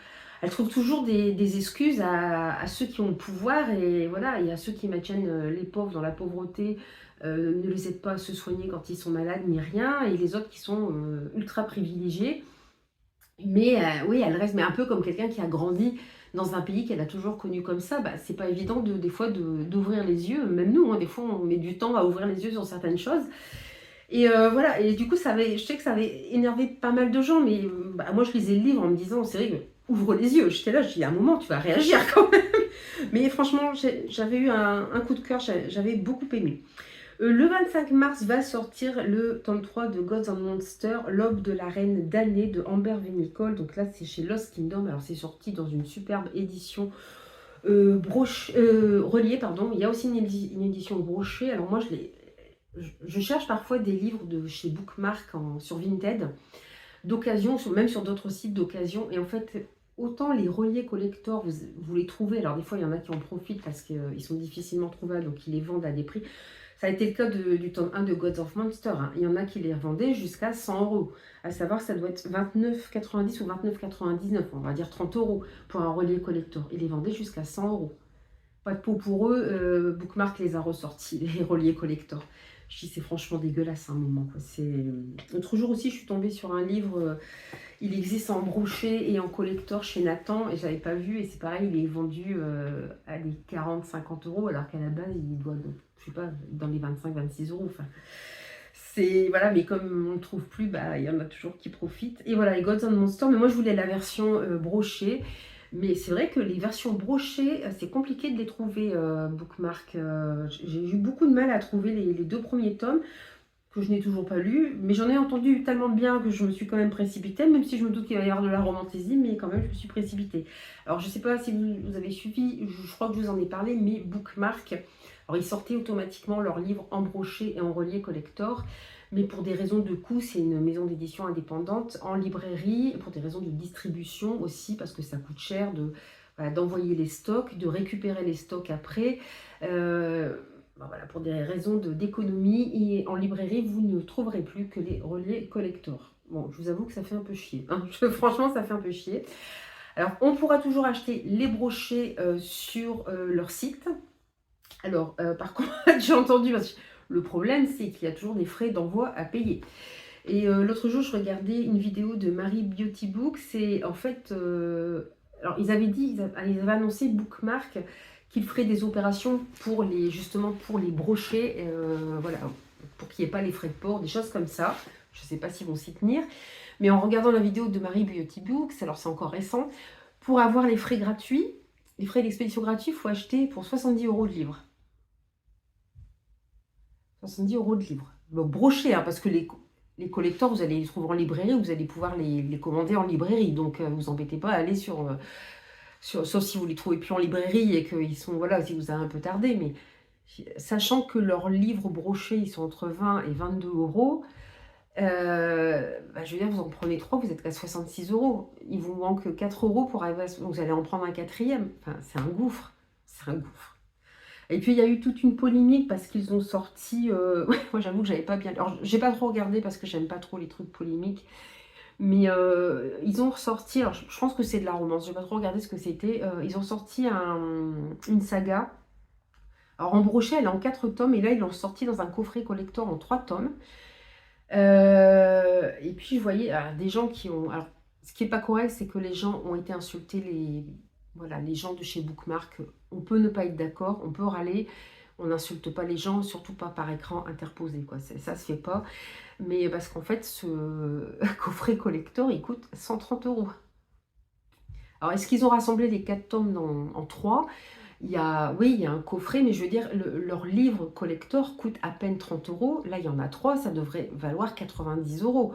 toujours des excuses à ceux qui ont le pouvoir, et voilà, il y a ceux qui maintiennent les pauvres dans la pauvreté, ne les aident pas à se soigner quand ils sont malades, ni rien, et les autres qui sont ultra privilégiés. Mais oui, elle reste mais un peu comme quelqu'un qui a grandi dans un pays qu'elle a toujours connu comme ça. Bah, c'est pas évident des fois d'ouvrir les yeux. Même nous, hein, des fois, on met du temps à ouvrir les yeux sur certaines choses. Et voilà, et du coup, je sais que ça avait énervé pas mal de gens, mais bah, moi, je lisais le livre en me disant, c'est vrai que ouvre les yeux. J'étais là, je dis, à un moment, tu vas réagir quand même. Mais franchement, j'avais eu un coup de cœur, j'avais beaucoup aimé. Le 25 mars va sortir le tome 3 de Gods and Monsters, L'aube de la reine damnée de Amber Vinicol. Donc là, c'est chez Lost Kingdom. Alors, c'est sorti dans une superbe édition reliée, pardon. Il y a aussi une édition brochée. Alors, moi, je cherche parfois des livres de chez Bookmark sur Vinted, d'occasion, même sur d'autres sites d'occasion. Et en fait, autant les reliés collector, vous les trouvez. Alors, des fois, il y en a qui en profitent parce qu'ils sont difficilement trouvables, donc ils les vendent à des prix. Ça a été le cas du tome 1 de Gods of Monsters. Hein. Il y en a qui les revendaient jusqu'à 100 €. À savoir, ça doit être 29,90 ou 29,99, on va dire 30 € pour un relié collector. Ils les vendaient jusqu'à 100 €. Pas de peau pour eux, Bookmark les a ressortis, les reliés collector. Je dis, c'est franchement dégueulasse à un moment. L'autre jour aussi, je suis tombée sur un livre, il existe en brochet et en collector chez Nathan, et je n'avais pas vu, et c'est pareil, il est vendu à des 40-50 €, alors qu'à la base, il doit, je sais pas, dans les 25-26 €. Enfin, voilà, mais comme on ne le trouve plus, bah, il y en a toujours qui profitent. Et voilà, les Gods and Monsters, mais moi je voulais la version brochée. Mais c'est vrai que les versions brochées, c'est compliqué de les trouver, Bookmark. J'ai eu beaucoup de mal à trouver les deux premiers tomes, que je n'ai toujours pas lus. Mais j'en ai entendu tellement de bien que je me suis quand même précipitée, même si je me doute qu'il va y avoir de la romantésie, mais quand même je me suis précipitée. Alors je ne sais pas si vous avez suivi, je crois que je vous en ai parlé, mais Bookmark, alors ils sortaient automatiquement leurs livres en brochet et en relié collector. Mais pour des raisons de coût, c'est une maison d'édition indépendante en librairie, pour des raisons de distribution aussi, parce que ça coûte cher voilà, d'envoyer les stocks, de récupérer les stocks après. Voilà, pour des raisons d'économie, et en librairie, vous ne trouverez plus que les reliés collector. Bon, je vous avoue que ça fait un peu chier. Hein. Franchement, ça fait un peu chier. Alors, on pourra toujours acheter les brochets sur leur site. Alors, par contre, j'ai entendu... Le problème, c'est qu'il y a toujours des frais d'envoi à payer. Et l'autre jour, je regardais une vidéo de Marie Beauty Book. C'est en fait... alors, ils avaient annoncé Bookmark qu'ils feraient des opérations justement pour les brochets, voilà, pour qu'il n'y ait pas les frais de port, des choses comme ça. Je ne sais pas s'ils vont s'y tenir. Mais en regardant la vidéo de Marie Beauty Books, alors c'est encore récent, pour avoir les frais gratuits, les frais d'expédition gratuits, il faut acheter pour 70 € de livre. 70 € de livre. Bon, brochés, hein, parce que les collecteurs, vous allez les trouver en librairie, vous allez pouvoir les commander en librairie. Donc, vous embêtez pas à aller sauf si vous les trouvez plus en librairie et qu'ils sont, voilà, si vous avez un peu tardé. Mais sachant que leurs livres brochés, ils sont entre 20 et 22 €, je veux dire, vous en prenez 3, vous êtes à 66 €. Il vous manque 4 € pour arriver donc vous allez en prendre un quatrième. Enfin, c'est un gouffre. C'est un gouffre. Et puis il y a eu toute une polémique parce qu'ils ont sorti... moi j'avoue que j'avais pas bien... Alors j'ai pas trop regardé parce que j'aime pas trop les trucs polémiques. Mais ils ont ressorti... Alors je pense que c'est de la romance, j'ai pas trop regardé ce que c'était. Ils ont sorti une saga Alors en brochet, elle est en 4 tomes et là, ils l'ont sorti dans un coffret collector en 3 tomes. Et puis je voyais des gens qui ont... Alors, ce qui n'est pas correct, c'est que les gens ont été insultés, voilà, les gens de chez Bookmark. On peut ne pas être d'accord, on peut râler, on n'insulte pas les gens, surtout pas par écran interposé, quoi. Ça se fait pas. Mais parce qu'en fait, ce coffret collector, il coûte 130 euros. Alors, est-ce qu'ils ont rassemblé les 4 tomes en 3? Oui, il y a un coffret, mais je veux dire, leur livre collector coûte à peine 30 euros. Là, il y en a 3, ça devrait valoir 90 euros.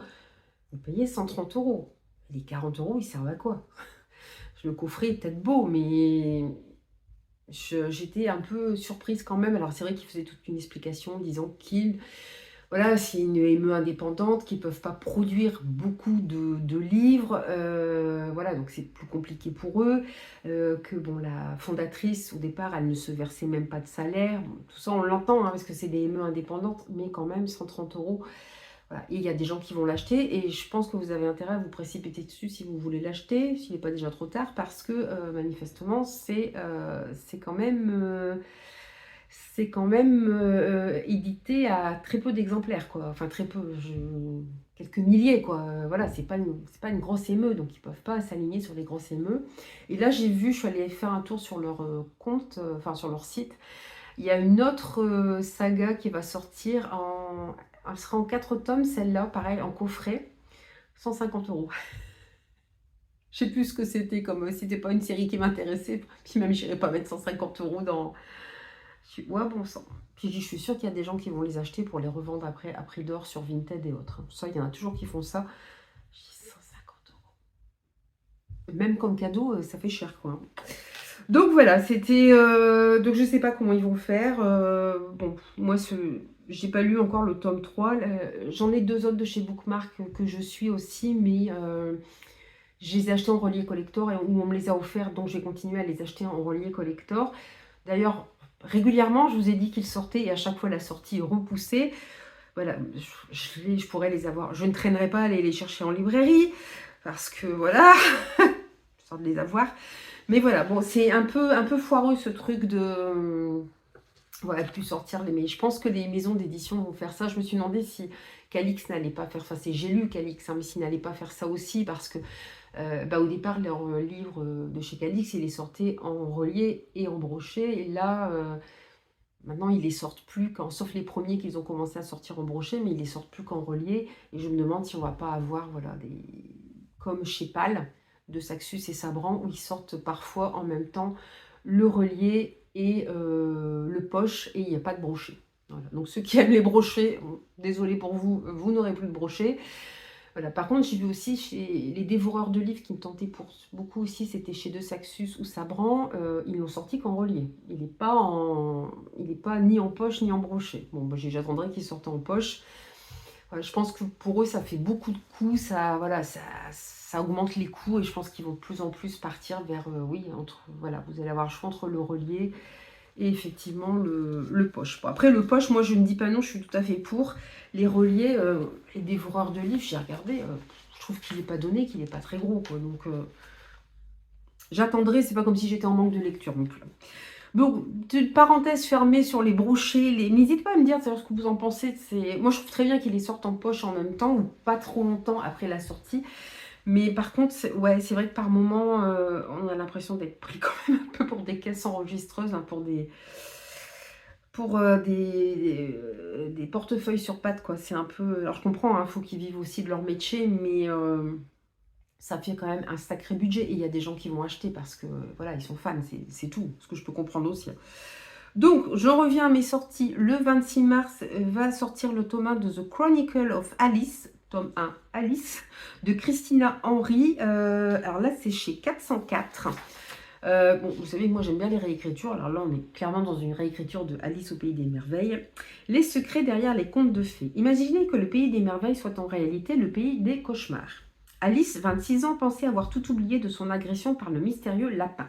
Vous payez 130 euros. Les 40 euros, ils servent à quoi? Le coffret est peut-être beau, mais j'étais un peu surprise quand même. Alors, c'est vrai qu'ils faisaient toute une explication disant qu'ils voilà, c'est une ME indépendante qui ne peuvent pas produire beaucoup de livres. Voilà, donc c'est plus compliqué pour eux. Que bon, la fondatrice, au départ, elle ne se versait même pas de salaire. Bon, tout ça, on l'entend, hein, parce que c'est des ME indépendantes, mais quand même, 130 euros. Voilà. Et il y a des gens qui vont l'acheter. Et je pense que vous avez intérêt à vous précipiter dessus si vous voulez l'acheter, s'il n'est pas déjà trop tard, parce que manifestement, c'est quand même... édité à très peu d'exemplaires, quoi. Enfin, très peu, quelques milliers, quoi. Voilà, c'est pas une grosse émeu, donc ils peuvent pas s'aligner sur les grosses émeux. Et là, j'ai vu, je suis allée faire un tour sur leur compte, enfin sur leur site. Il y a une autre saga qui va sortir elle sera en 4 tomes, celle-là, pareil, en coffret, 150 euros. Je sais plus ce que c'était, comme c'était pas une série qui m'intéressait, puis même j'irais pas mettre 150 euros dans... Ouais, bon sang. Puis je suis sûre qu'il y a des gens qui vont les acheter pour les revendre après à prix d'or sur Vinted et autres. Ça, il y en a toujours qui font ça. Je dis 150 euros. Même comme cadeau, ça fait cher, quoi. Donc voilà, c'était... donc je sais pas comment ils vont faire. Bon, moi, j'ai pas lu encore le tome 3. J'en ai 2 autres de chez Bookmark que je suis aussi, mais je les ai achetés en relié collector, ou on me les a offerts, donc j'ai continué à les acheter en relié collector. D'ailleurs, régulièrement, je vous ai dit qu'ils sortaient et à chaque fois la sortie est repoussée. Voilà, je pourrais les avoir. Je ne traînerai pas à aller les chercher en librairie parce que voilà, je sors de les avoir. Mais voilà, bon, c'est un peu foireux ce truc de voilà, de plus sortir mais je pense que les maisons d'édition vont faire ça. Je me suis demandé si Calix n'allait pas faire ça. J'ai lu Calix, hein, mais s'il n'allait pas faire ça aussi parce que au départ, leur livre de chez Calix, il est sorti en relié et en brochet. Et là, maintenant, ils les sortent plus, sauf les premiers qu'ils ont commencé à sortir en brochet, mais ils les sortent plus qu'en relié. Et je me demande si on va pas avoir, voilà, comme chez Pal, de Saxus et Sabran, où ils sortent parfois en même temps le relié et le poche, et il n'y a pas de brochet. Voilà. Donc ceux qui aiment les brochets, désolé pour vous, vous n'aurez plus de brochet. Voilà. Par contre, j'ai vu aussi chez les dévoreurs de livres qui me tentaient pour beaucoup aussi, c'était chez De Saxus ou Sabran, ils l'ont sorti qu'en relié. Il n'est pas ni en poche ni en brochet. Bon, bah, j'attendrai qu'il sorte en poche. Voilà, je pense que pour eux, ça fait beaucoup de coûts, voilà, ça augmente les coûts et je pense qu'ils vont de plus en plus partir vers, oui, voilà, vous allez avoir le choix entre le relié et effectivement le poche. Bon, après, le poche, moi, je ne dis pas non, je suis tout à fait pour. Les reliés, les dévoreurs de livres, j'ai regardé, je trouve qu'il n'est pas donné, qu'il n'est pas très gros, quoi. Donc, j'attendrai, c'est pas comme si j'étais en manque de lecture non plus. Donc, une parenthèse fermée sur les brochets. N'hésitez pas à me dire ce que vous en pensez. Moi, je trouve très bien qu'ils les sortent en poche en même temps, ou pas trop longtemps après la sortie. Mais par contre, ouais, c'est vrai que par moment, on a l'impression d'être pris quand même un peu pour des caisses enregistreuses, hein, pour des portefeuilles sur pattes, quoi. C'est un peu... Alors, je comprends, il faut qu'ils vivent aussi de leur métier, mais ça fait quand même un sacré budget. Et il y a des gens qui vont acheter parce que, voilà, ils sont fans, c'est tout. Ce que je peux comprendre aussi. Donc, je reviens à mes sorties. Le 26 mars va sortir le tome 1 de The Chronicle of Alice, tome 1, Alice, de Christina Henry. Alors là, c'est chez 404. Bon, vous savez que moi j'aime bien les réécritures. Alors là, on est clairement dans une réécriture de Alice au Pays des Merveilles. Les secrets derrière les contes de fées. Imaginez que le Pays des Merveilles soit en réalité le pays des cauchemars. Alice, 26 ans, pensait avoir tout oublié de son agression par le mystérieux lapin.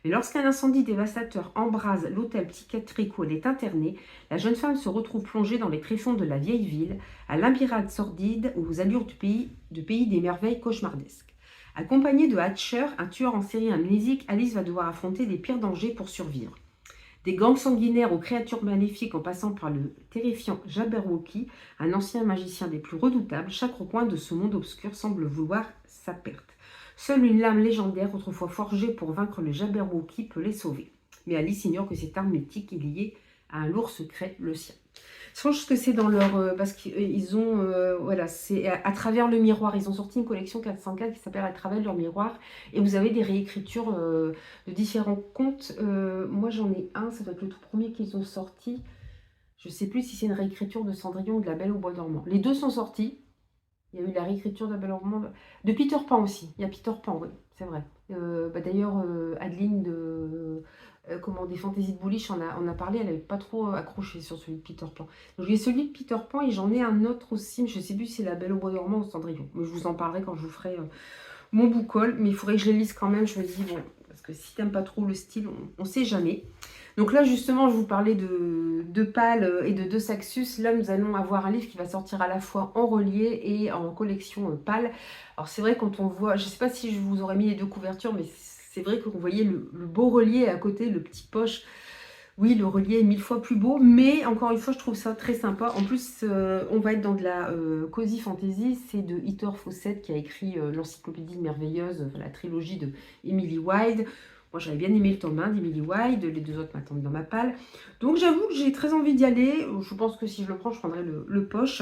Mais lorsqu'un incendie dévastateur embrase l'hôtel psychiatrique où elle est internée, la jeune femme se retrouve plongée dans les tréfonds de la vieille ville, à labyrinthe sordide aux allures de pays des merveilles cauchemardesques. Accompagnée de Hatcher, un tueur en série amnésique, Alice va devoir affronter les pires dangers pour survivre. Des gangs sanguinaires aux créatures maléfiques en passant par le terrifiant Jabberwocky, un ancien magicien des plus redoutables, chaque recoin de ce monde obscur semble vouloir sa perte. Seule une lame légendaire, autrefois forgée pour vaincre le Jabberwocky, peut les sauver. Mais Alice ignore que cette arme mythique est liée à un lourd secret, le sien. Je pense que c'est dans leur... parce qu'ils ont... voilà, c'est à travers le miroir. Ils ont sorti une collection 404 qui s'appelle À travers leur miroir. Et vous avez des réécritures de différents contes. Moi, j'en ai un. Ça doit être le tout premier qu'ils ont sorti. Je ne sais plus si c'est une réécriture de Cendrillon ou de La Belle au Bois dormant. Les deux sont sortis. Il y a eu la réécriture de La Belle au Bois dormant. De Peter Pan aussi. Il y a Peter Pan, oui. C'est vrai. D'ailleurs, Adeline de... des Fantaisies de Bullish, on a parlé, elle n'avait pas trop accroché sur celui de Peter Pan. Donc j'ai celui de Peter Pan et j'en ai un autre aussi, mais je ne sais plus si c'est La Belle au Bois dormant ou Cendrillon. Mais je vous en parlerai quand je vous ferai mon book haul, mais il faudrait que je les lise quand même, je me dis, bon, parce que si t'aimes pas trop le style, on ne sait jamais. Donc là, justement, je vous parlais de Pâle et de De Saxus. Là, nous allons avoir un livre qui va sortir à la fois en relié et en collection Pâle. Alors c'est vrai, quand on voit, je ne sais pas si je vous aurais mis les deux couvertures, mais c'est vrai que vous voyez le beau relié à côté, le petit poche. Oui, le relié est 1000 fois plus beau, mais encore une fois, je trouve ça très sympa. En plus, on va être dans de la cozy fantasy. C'est de Heather Fawcett qui a écrit l'encyclopédie merveilleuse, la trilogie de Emily Wilde. Moi, j'avais bien aimé le tome 1 d'Emily Wilde. Les deux autres m'attendent dans ma palle. Donc, j'avoue que j'ai très envie d'y aller. Je pense que si je le prends, je prendrai le poche.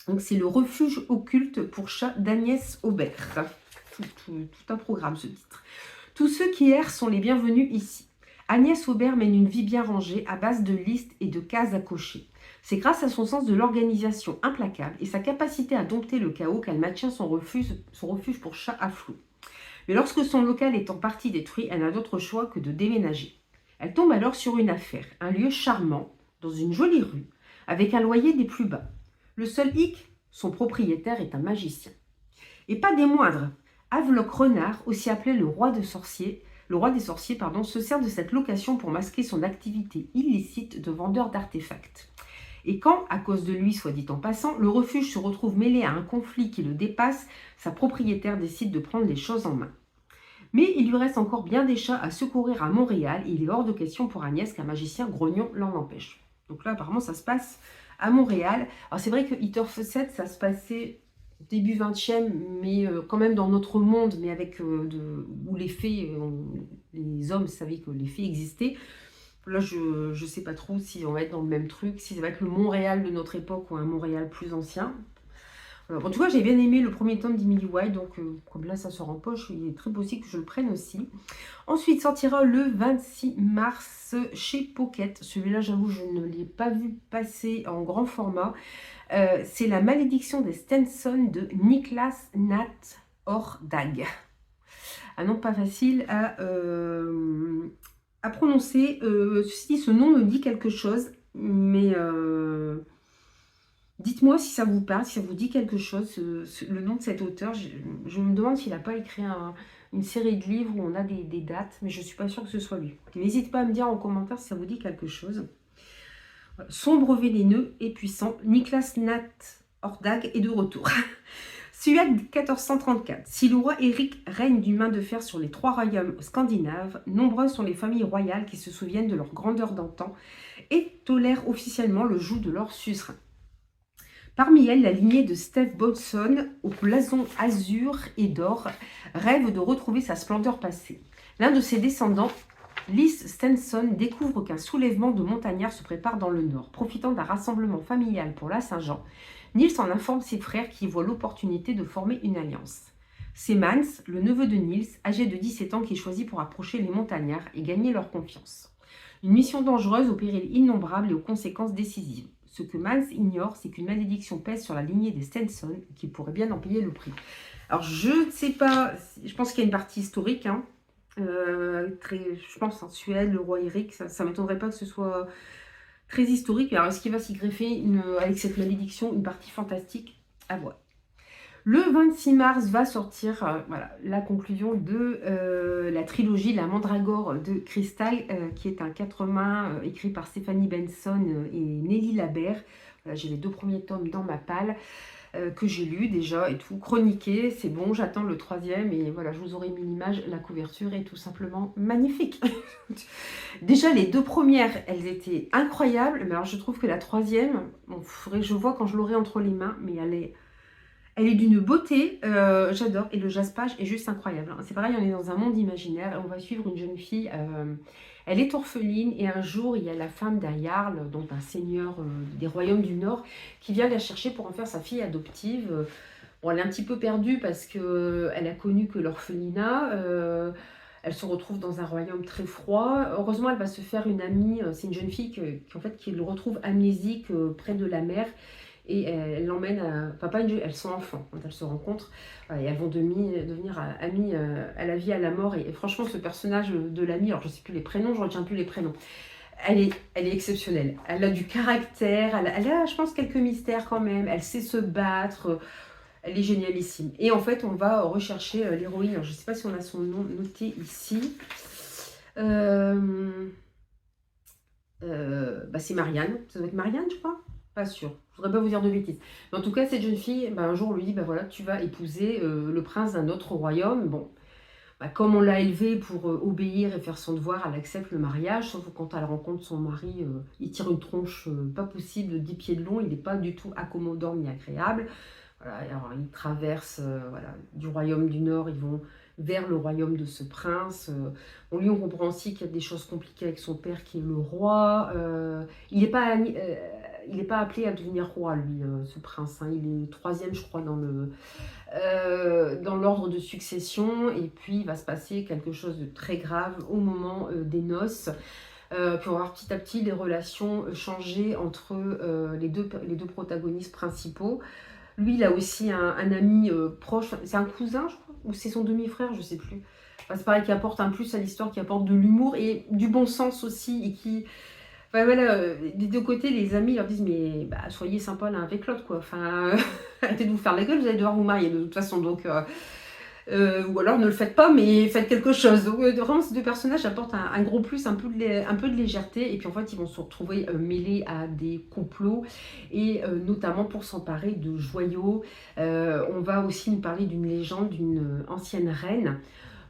Donc, c'est Le refuge occulte pour chat d'Agnès Aubert. Tout un programme, ce titre. Tous ceux qui errent sont les bienvenus ici. Agnès Aubert mène une vie bien rangée à base de listes et de cases à cocher. C'est grâce à son sens de l'organisation implacable et sa capacité à dompter le chaos qu'elle maintient son refuge pour chats à flot. Mais lorsque son local est en partie détruit, elle n'a d'autre choix que de déménager. Elle tombe alors sur une affaire, un lieu charmant, dans une jolie rue, avec un loyer des plus bas. Le seul hic, son propriétaire est un magicien. Et pas des moindres. Havelock Renard, aussi appelé le roi des sorciers, se sert de cette location pour masquer son activité illicite de vendeur d'artefacts. Et quand, à cause de lui, soit dit en passant, le refuge se retrouve mêlé à un conflit qui le dépasse, sa propriétaire décide de prendre les choses en main. Mais il lui reste encore bien des chats à secourir à Montréal et il est hors de question pour Agnès qu'un magicien grognon l'en empêche. Donc là, apparemment, ça se passe à Montréal. Alors c'est vrai que Heather Fawcett, ça se passait début 20e, mais quand même dans notre monde, mais avec où les fées, les hommes savaient que les fées existaient. Là, je ne sais pas trop si on va être dans le même truc, si ça va être le Montréal de notre époque ou un Montréal plus ancien. En tout cas, j'ai bien aimé le premier tome d'Emily Wilde, donc comme là ça sort en poche, il est très possible que je le prenne aussi. Ensuite sortira le 26 mars chez Pocket. Celui-là, j'avoue, je ne l'ai pas vu passer en grand format. C'est La malédiction des Stenson de Niklas Nat Hordag. Un nom pas facile à prononcer. Ceci dit, ce nom me dit quelque chose, mais dites-moi si ça vous parle, si ça vous dit quelque chose, le nom de cet auteur. Je me demande s'il n'a pas écrit une série de livres où on a des dates, mais je ne suis pas sûre que ce soit lui. N'hésitez pas à me dire en commentaire si ça vous dit quelque chose. Sombre, vénéneux et puissant, Niklas Nat Hordag est de retour. Suède 1434. Si le roi Éric règne d'une main de fer sur les 3 royaumes scandinaves, nombreuses sont les familles royales qui se souviennent de leur grandeur d'antan et tolèrent officiellement le joug de leur suzerain. Parmi elles, la lignée de Steph Bodson, au blason azur et d'or, rêve de retrouver sa splendeur passée. L'un de ses descendants, Lys Stenson, découvre qu'un soulèvement de montagnards se prépare dans le nord. Profitant d'un rassemblement familial pour la Saint-Jean, Niels en informe ses frères qui voient l'opportunité de former une alliance. C'est Mans, le neveu de Niels, âgé de 17 ans, qui est choisi pour approcher les montagnards et gagner leur confiance. Une mission dangereuse aux périls innombrables et aux conséquences décisives. Ce que Mans ignore, c'est qu'une malédiction pèse sur la lignée des Stenson et qu'il pourrait bien en payer le prix. Alors je ne sais pas, je pense qu'il y a une partie historique, je pense en Suède, le roi Éric, ça ne m'étonnerait pas que ce soit très historique. Alors est-ce qu'il va s'y greffer avec cette malédiction une partie fantastique? À voir. Le 26 mars va sortir la conclusion de la trilogie La Mandragore de Cristal, qui est un 4 mains écrit par Stéphanie Benson et Nelly Labert. J'ai les 2 premiers tomes dans ma palle. que j'ai lu déjà et tout, chroniqué, c'est bon, j'attends le troisième et voilà, je vous aurai mis l'image, la couverture est tout simplement magnifique. Déjà, les deux premières, elles étaient incroyables, mais alors je trouve que la troisième, bon, faudrait que je vois quand je l'aurai entre les mains, mais elle est d'une beauté, j'adore, et le jaspage est juste incroyable, hein. C'est pareil, on est dans un monde imaginaire, et on va suivre une jeune fille, elle est orpheline, et un jour, il y a la femme d'un jarl, donc un seigneur des royaumes du Nord, qui vient la chercher pour en faire sa fille adoptive. Bon, elle est un petit peu perdue parce qu'elle a connu que l'orphelinat, elle se retrouve dans un royaume très froid. Heureusement, elle va se faire une amie, c'est une jeune fille en fait, qui le retrouve amnésique près de la mer, et elle l'emmène à... Enfin, pas une... Elles sont enfants quand elles se rencontrent. Et elles vont devenir amies à la vie, à la mort. Et franchement, ce personnage de l'amie, alors je ne sais plus les prénoms, je ne retiens plus les prénoms. Elle est exceptionnelle. Elle a du caractère, elle a, je pense, quelques mystères quand même. Elle sait se battre. Elle est génialissime. Et en fait, on va rechercher l'héroïne. Alors, je ne sais pas si on a son nom noté ici. C'est Marianne. Ça doit être Marianne, je crois. Pas sûr. Je voudrais pas vous dire de bêtises. Mais en tout cas, cette jeune fille, un jour, on lui dit, voilà, tu vas épouser le prince d'un autre royaume. Bon, comme on l'a élevée pour obéir et faire son devoir, elle accepte le mariage. Sauf que quand elle rencontre son mari, il tire une tronche pas possible de 10 pieds de long. Il n'est pas du tout accommodant ni agréable. Voilà, alors, ils traversent voilà, du royaume du Nord, ils vont vers le royaume de ce prince. Lui, on comprend aussi qu'il y a des choses compliquées avec son père qui est le roi. Il n'est pas appelé à devenir roi, lui, ce prince, hein. Il est troisième, je crois, dans l'ordre de succession. Et puis, il va se passer quelque chose de très grave au moment des noces. Puis on va voir petit à petit les relations changer entre les deux protagonistes principaux. Lui, il a aussi un ami proche, c'est un cousin, je crois, ou c'est son demi-frère, je sais plus. Enfin, c'est pareil, qui apporte un plus à l'histoire, qui apporte de l'humour et du bon sens aussi, et qui... Enfin voilà, des deux côtés, les amis leur disent, mais soyez sympas l'un avec l'autre, quoi. Enfin, arrêtez de vous faire la gueule, vous allez devoir vous marier de toute façon, donc... ou alors ne le faites pas, mais faites quelque chose. Donc vraiment, ces deux personnages apportent un gros plus, un peu de légèreté. Et puis en fait, ils vont se retrouver mêlés à des complots, et notamment pour s'emparer de joyaux. On va aussi nous parler d'une légende d'une ancienne reine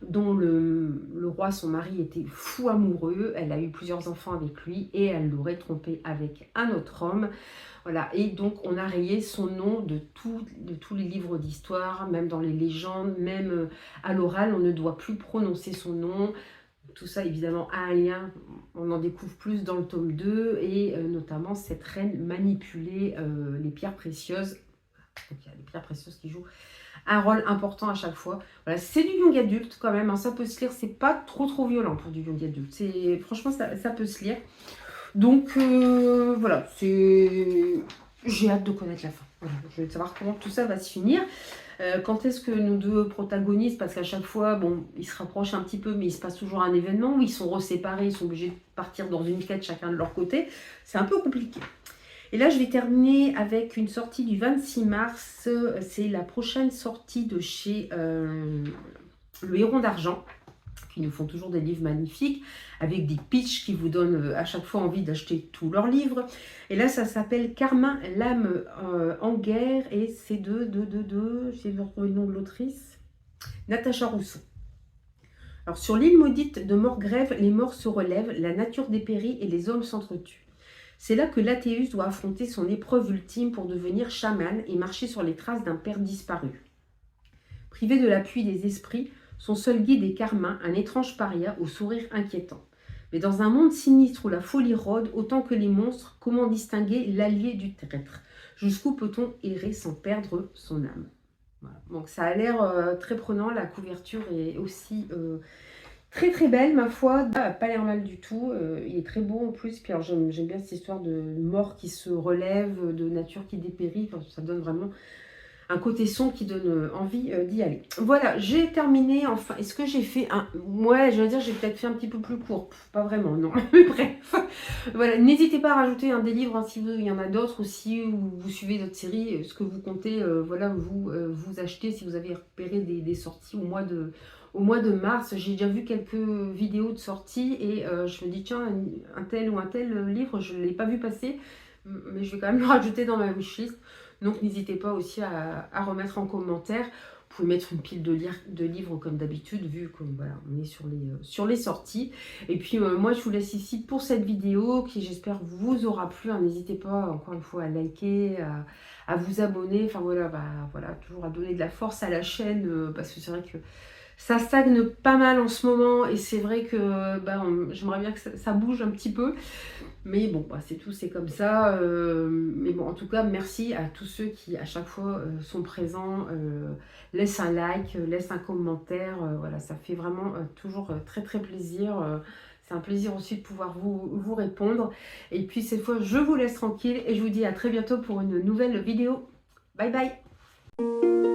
dont le roi, son mari, était fou amoureux. Elle a eu plusieurs enfants avec lui et elle l'aurait trompé avec un autre homme. Voilà, et donc on a rayé son nom de tous les livres d'histoire, même dans les légendes, même à l'oral, on ne doit plus prononcer son nom. Tout ça, évidemment, a un lien, on en découvre plus dans le tome 2, et notamment cette reine manipulait les pierres précieuses. Donc il y a les pierres précieuses qui jouent un rôle important à chaque fois. Voilà, c'est du young adulte quand même, hein, ça peut se lire, c'est pas trop violent pour du young adulte. Franchement, ça peut se lire. Donc voilà, j'ai hâte de connaître la fin. Voilà, je veux savoir comment tout ça va se finir. Quand est-ce que nos deux protagonistes, parce qu'à chaque fois, bon, ils se rapprochent un petit peu, mais il se passe toujours un événement où ils sont séparés, ils sont obligés de partir dans une quête chacun de leur côté. C'est un peu compliqué. Et là, je vais terminer avec une sortie du 26 mars. C'est la prochaine sortie de chez Le Héron d'Argent, qui nous font toujours des livres magnifiques, avec des pitchs qui vous donnent à chaque fois envie d'acheter tous leurs livres. Et là, ça s'appelle Carmin, l'âme en guerre, et c'est j'essaie de retrouver le nom de l'autrice, Natacha Rousseau. Alors, sur l'île maudite de Morgrève, les morts se relèvent, la nature dépérit et les hommes s'entretuent. C'est là que l'Athéus doit affronter son épreuve ultime pour devenir chaman et marcher sur les traces d'un père disparu. Privé de l'appui des esprits, son seul guide est Carmin, un étrange paria au sourire inquiétant. Mais dans un monde sinistre où la folie rôde autant que les monstres, comment distinguer l'allié du traître? Jusqu'où peut-on errer sans perdre son âme? Voilà. Donc ça a l'air très prenant, la couverture est aussi très belle, ma foi, pas l'air mal du tout, il est très beau en plus, puis alors j'aime bien cette histoire de mort qui se relève, de nature qui dépérit, enfin, ça donne vraiment un côté son qui donne envie d'y aller. Voilà, j'ai terminé, enfin, est-ce que j'ai fait un... Ouais, je veux dire, j'ai peut-être fait un petit peu plus court, pas vraiment, non, mais bref. Voilà, n'hésitez pas à rajouter un des livres, hein, si il y en a d'autres aussi, ou vous suivez d'autres séries, ce que vous comptez, voilà, vous achetez, si vous avez repéré des sorties au mois de mars. J'ai déjà vu quelques vidéos de sortie, et je me dis, tiens, un tel ou un tel livre, je ne l'ai pas vu passer, mais je vais quand même le rajouter dans ma wishlist. Donc n'hésitez pas aussi à remettre en commentaire. Vous pouvez mettre une pile de livres comme d'habitude, vu que voilà, on est sur les sorties. Et puis moi, je vous laisse ici pour cette vidéo qui, j'espère, vous aura plu. Hein. N'hésitez pas, encore une fois, à liker, à vous abonner. Enfin voilà, voilà, toujours à donner de la force à la chaîne, parce que c'est vrai que ça stagne pas mal en ce moment. Et c'est vrai que j'aimerais bien que ça bouge un petit peu. Mais bon, c'est tout, c'est comme ça. Mais bon, en tout cas, merci à tous ceux qui, à chaque fois, sont présents, laissent un like, laissent un commentaire. Voilà, ça fait vraiment toujours très, très plaisir. C'est un plaisir aussi de pouvoir vous répondre. Et puis, cette fois, je vous laisse tranquille et je vous dis à très bientôt pour une nouvelle vidéo. Bye bye!